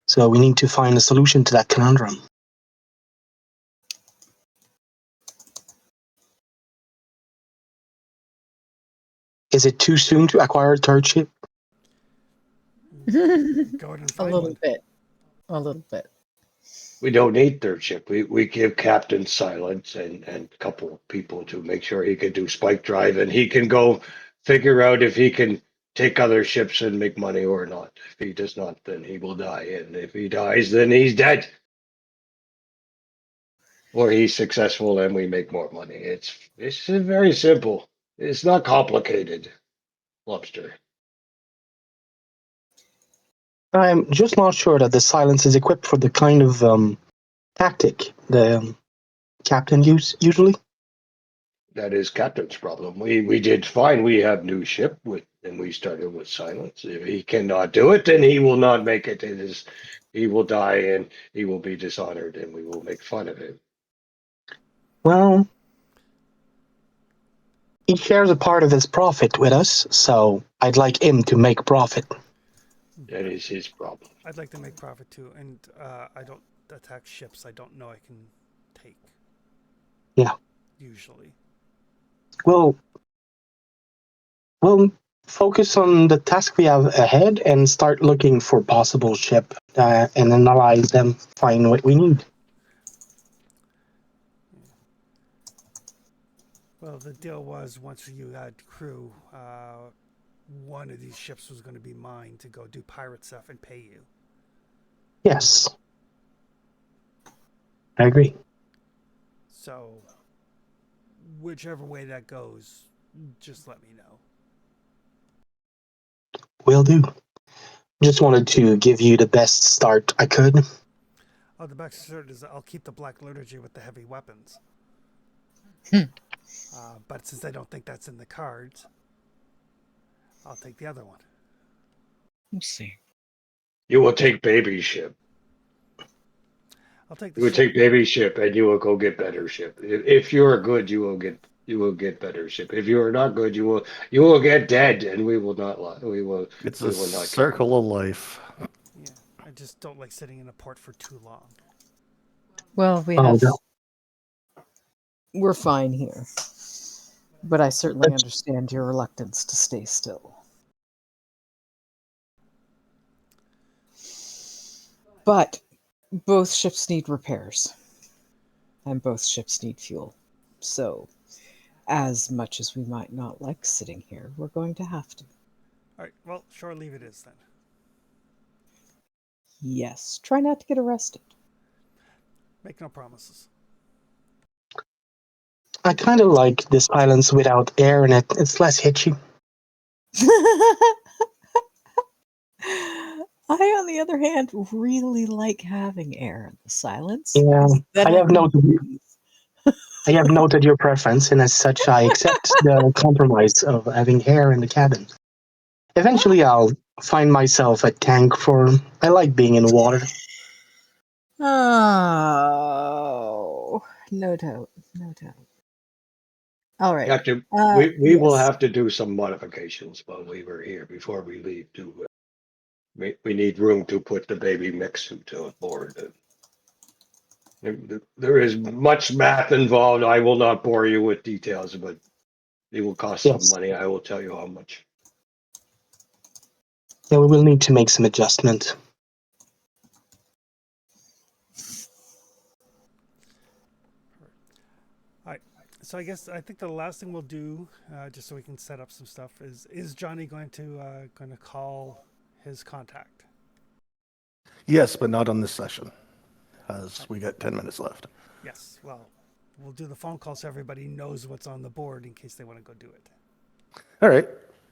So we need to find a solution to that conundrum. Is it too soon to acquire a 3rd ship? Go ahead and A find little one. bit. A little bit. We don't need 3rd ship. We give Captain Silence and a couple of people to make sure he can do spike drive, and he can go figure out if he can take other ships and make money or not. If he does not, then he will die, and if he dies, then he's dead. Or he's successful and we make more money. It's very simple. It's not complicated. Lobster. I'm just not sure that the Silence is equipped for the kind of tactic the captain usually. That is Captain's problem. We did fine. We have new ship and we started with Silence. If he cannot do it, then he will not make it. He will die and he will be dishonored and we will make fun of him. Well, he shares a part of his profit with us, so I'd like him to make profit. That is his problem. I'd like to make profit too, and I don't attack ships I don't know I can take. Yeah. Usually. We'll focus on the task we have ahead and start looking for possible ship and analyze them, find what we need. Well, the deal was once you had crew, one of these ships was going to be mine to go do pirate stuff and pay you. Yes. I agree. So, whichever way that goes, just let me know. Will do. Just wanted to give you the best start I could. Oh, the best start is I'll keep the Black Liturgy with the heavy weapons. But since I don't think that's in the cards, I'll take the other one. Let's see. You will take baby ship. I'll take You the will ship. take baby ship, and you will go get better ship. If you are good, you will get better ship. If you are not good, you will get dead, and we will not lie. It's We a will not circle of life. Yeah, I just don't like sitting in a port for too long. Well, we Oh, have. no. We're fine here. But I certainly That's- understand your reluctance to stay still. But both ships need repairs. And both ships need fuel. So, as much as we might not like sitting here, we're going to have to. All right, well, shore leave it is then. Yes, try not to get arrested. Make no promises. I kind of like this island's without air in it. It's less hitchy. I, on the other hand, really like having air in the silence. Yeah, Then I have can noted. breathe. I have noted your preference, and as such, I accept the compromise of having air in the cabin. Eventually, I'll find myself a tank for. I like being in water. Oh, no doubt, no doubt. All right. have to. We will Yes. have to do some modifications while we were here before we leave. We need room to put the baby mech suit on board. There is much math involved. I will not bore you with details, but it will cost some Yes. money. I will tell you how much. Yeah, we will need to make some adjustment. All right, so I think the last thing we'll do, just so we can set up some stuff, is Johnny going to call his contact? Yes, but not on this session, as we got 10 minutes left. Yes. Well, we'll do the phone call so everybody knows what's on the board in case they want to go do it. All right,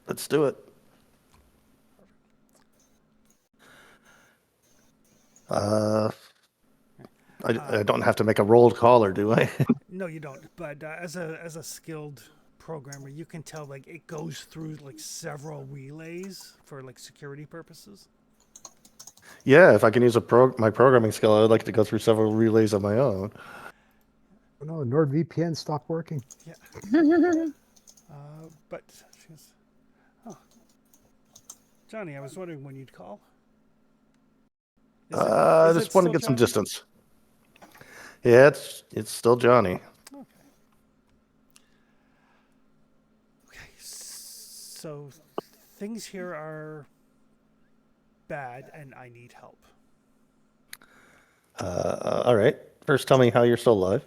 let's do it. I don't have to make a rolled caller, do I? No, you don't. But as a skilled programmer, you can tell like it goes through like several relays for like security purposes. Yeah, if I can use my programming skill, I would like to go through several relays of my own. Oh, no, NordVPN stopped working. Yeah. But she's. Oh, Johnny, I was wondering when you'd call. I is it just want to still get some Johnny? distance. Yeah, it's still Johnny. Okay. Okay. So things here are bad, and I need help. All right. First, tell me how you're still alive.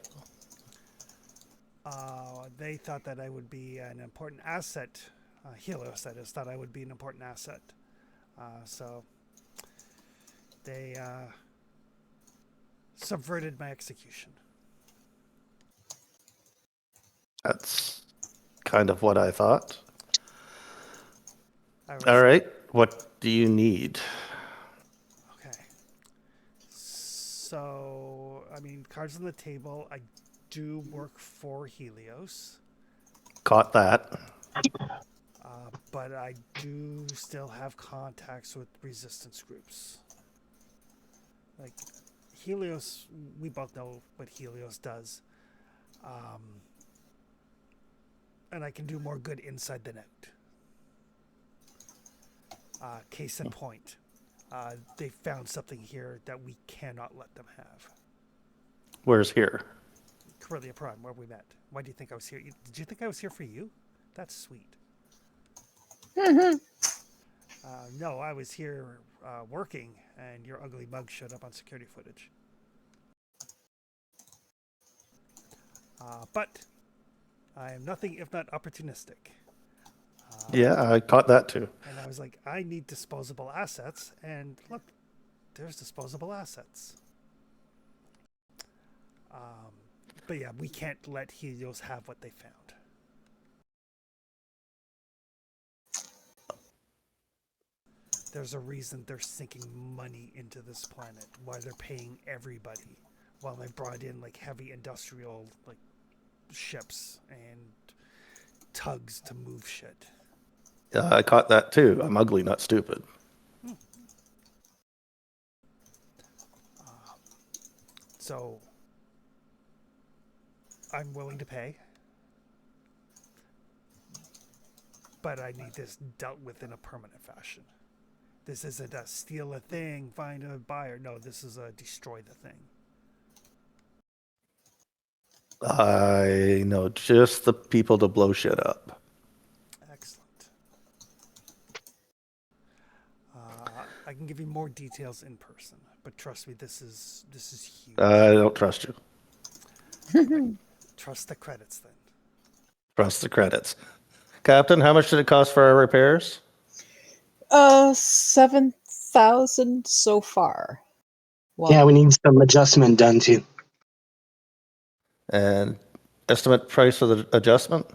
They thought that I would be an important asset. Helios, that is, thought I would be an important asset. So they subverted my execution. That's kind of what I thought. I was, All right. What do you need? Okay. So, I mean, cards on the table. I do work for Helios, Caught that. but I do still have contacts with resistance groups. Like Helios, we both know what Helios does. And I can do more good inside than out. Case in point, they found something here that we cannot let them have. Where's here? Corellia Prime, where we met. Why do you think I was here? Did you think I was here for you? That's sweet. No, I was here working, and your ugly mug showed up on security footage. But I am nothing if not opportunistic. Yeah, I caught that too. And I was like, I need disposable assets. And look, there's disposable assets. But yeah, we can't let Helios have what they found. There's a reason they're sinking money into this planet, why they're paying everybody, while they brought in like heavy industrial like ships and tugs to move shit. Yeah, I caught that too. I'm ugly, not stupid. So I'm willing to pay, but I need this dealt with in a permanent fashion. This isn't a steal a thing, find a buyer. No, this is a destroy the thing. I know just the people to blow shit up. Excellent. I can give you more details in person, but trust me, this is huge. I don't trust you. Trust the credits then. Trust the credits. Captain, how much did it cost for our repairs? 7,000 so far. Well, Yeah, we need some adjustment done too. And estimate price of the adjustment?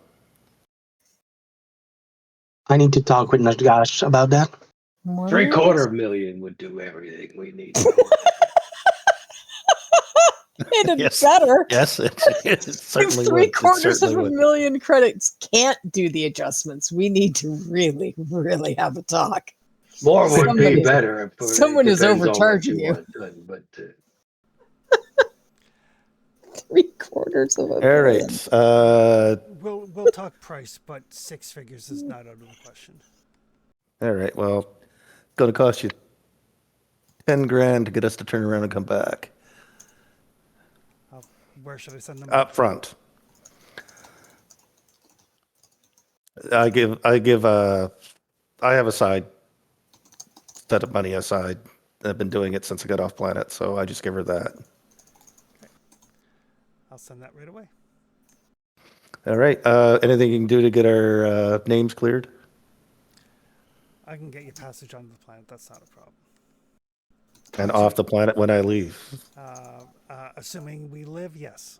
I need to talk with Nagash about that. more or 750,000 would do everything we need. less. It'd Yes. better. Yes, it If certainly would. It 3/4 certainly of a would. million credits can't do the adjustments, we need to really, really have a talk. More would Somebody- be better. It someone is depends on what overcharging you. want done, but 3/4 of a All million. right. We'll talk price, but 6 figures is not out of the question. All right. Well, it's going to cost you 10 grand to get us to turn around and come back Where should I send them? up front. I have a side set of money aside. I've been doing it since I got off planet, so I just give her that. I'll send that right away. All right. Anything you can do to get our names cleared? I can get you passage onto the planet. That's not a problem. And off the planet when I leave. Assuming we live, yes.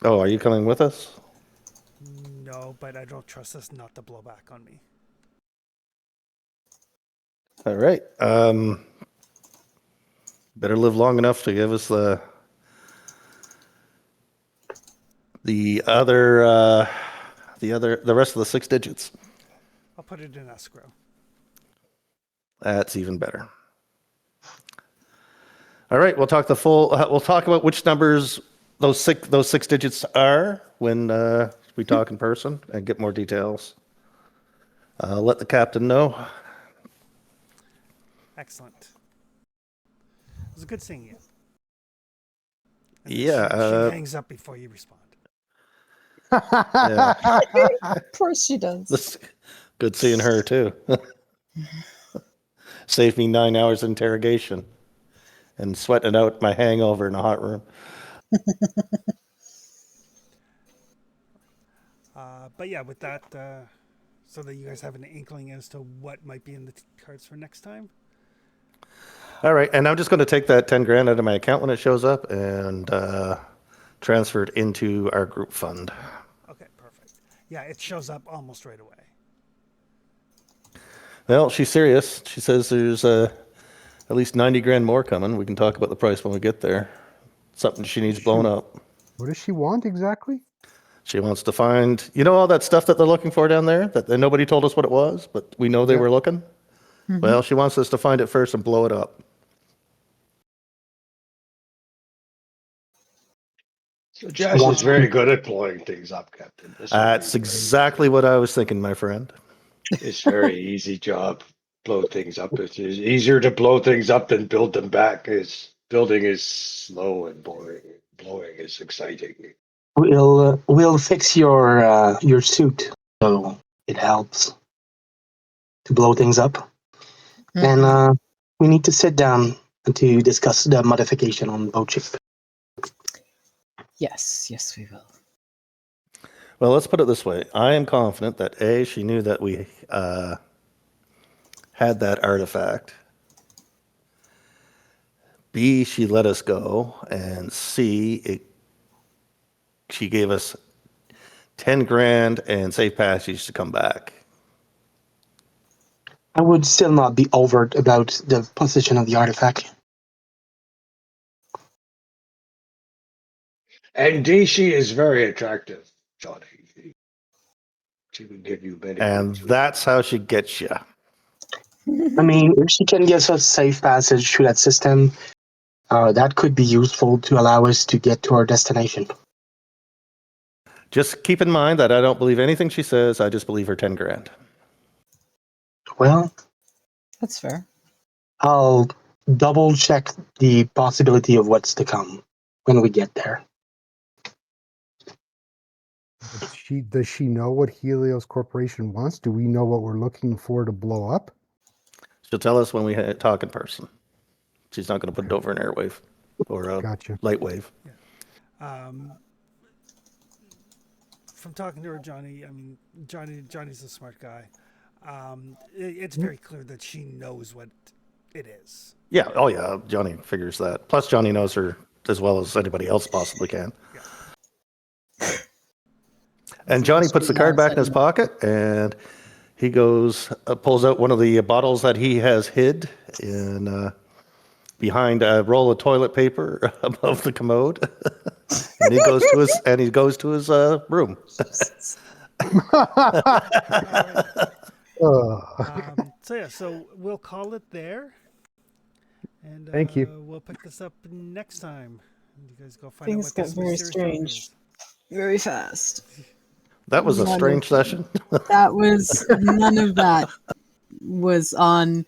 Oh, are you coming with us? No, but I don't trust this not to blow back on me. All right. Better live long enough to give us the rest of the 6 digits. I'll put it in escrow. That's even better. All right, we'll talk we'll talk about which numbers those six digits are when we talk in person and get more details. Let the captain know. Excellent. It was good seeing you. And Yeah, She hangs up before you respond. Yeah. Of course she does. This- Good seeing her too. Saved me 9 hours interrogation and sweating out my hangover in a hot room. But yeah, with that, so that you guys have an inkling as to what might be in the cards for next time. All right, and I'm just going to take that 10 grand out of my account when it shows up and transfer it into our group fund. Okay, perfect. Yeah, it shows up almost right away. Well, she's serious. She says there's at least 90 grand more coming. We can talk about the price when we get there. Something she needs blown up. What does she want exactly? She wants to find, all that stuff that they're looking for down there that nobody told us what it was, but we know they Yeah. were looking. Well, she wants us to find it first and blow it up. so Jess is very good at blowing things up, Captain. This would That's be exactly what I was thinking, my friend. It's very easy job. Blow things up. It's easier to blow things up than build them back. Building is slow and boring. Blowing is exciting. We'll fix your suit so it helps to blow things up. Mhm. And we need to sit down to discuss the modification on boat ship. Yes, we will. Well, let's put it this way. I am confident that A, she knew that we had that artifact. B, she let us go. And C, she gave us 10 grand and safe passage to come back. I would still not be overt about the position of the artifact. And D, she is very attractive, Johnny. She would give you many. And reasons. that's how she gets you. I mean, if she can give us safe passage through that system, that could be useful to allow us to get to our destination. Just keep in mind that I don't believe anything she says. I just believe her 10 grand. Well, That's fair. I'll double check the possibility of what's to come when we get there. But does she know what Helios Corporation wants? Do we know what we're looking for to blow up? She'll tell us when we talk in person. She's not going to put it over an airwave or a Gotcha. light wave. From talking to her, Johnny, I mean, Johnny's a smart guy. It's very clear that she knows what it is. Yeah. Oh, yeah. Johnny figures that. Plus, Johnny knows her as well as anybody else possibly can. And Johnny puts the card back in his pocket, and he goes, pulls out one of the bottles that he has hid in behind a roll of toilet paper above the commode, and he goes to his room. So we'll call it there. And Thank you. We'll pick this up next time. You guys go find Things out what got this very mysterious topic strange. is. Very fast. That was a strange session. That was none of that was on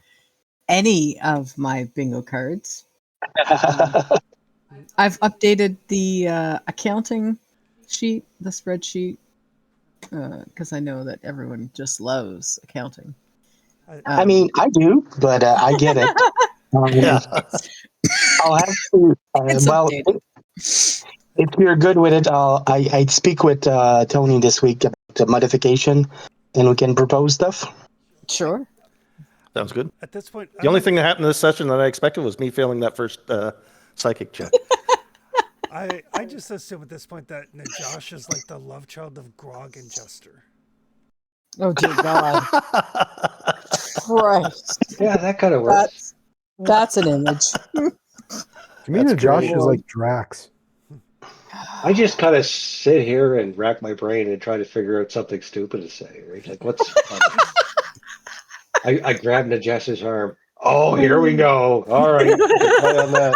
any of my bingo cards. I've updated the accounting sheet, the spreadsheet, because I know that everyone just loves accounting. I mean, I do, but I get it. Yeah. I'll have to. It's Well, updated. if you're good with it, I'd speak with Tony this week about the modification, and we can propose stuff. Sure. Sounds good. At this point, The only thing that happened this session that I expected was me failing that first psychic check. I just assume at this point that Najash is like the love child of Grog and Jester. Oh dear God. Christ. Yeah, that kind of works. That's an image. To me, That's Josh great. is like Drax. I just kind of sit here and rack my brain and try to figure out something stupid to say. Right? Like, what's I grab Najesh's arm. Oh, here we go. All right. Play on that.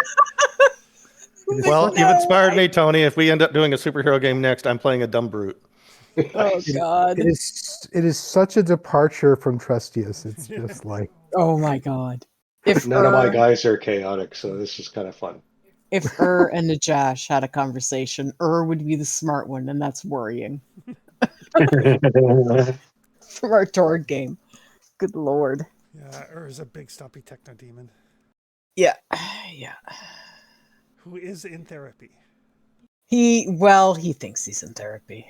Well, you've inspired me, Tony. If we end up doing a superhero game next, I'm playing a dumb brute. Oh God. It is such a departure from Trustius. It's just like, Oh my God. If None of my guys are chaotic, so this is kind of fun. If and Najash had a conversation, would be the smart one, and that's worrying. From our Tord game. Good Lord. Yeah, is a big stumpy techno demon Yeah. who is in therapy. He thinks he's in therapy.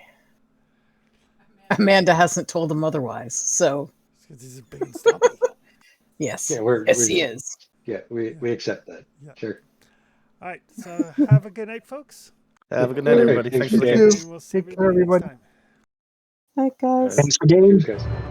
Amanda hasn't told him otherwise, so Because he's a big and stumpy. yes. Yeah, He is. Yeah, we accept that. Yeah. Sure. All right, so have a good night, folks. Have a good night, everybody. Thanks Thanks for the for game. the And we'll see Take care, everybody next everybody. time. Bye, guys. Thanks for getting. Cheers, guys.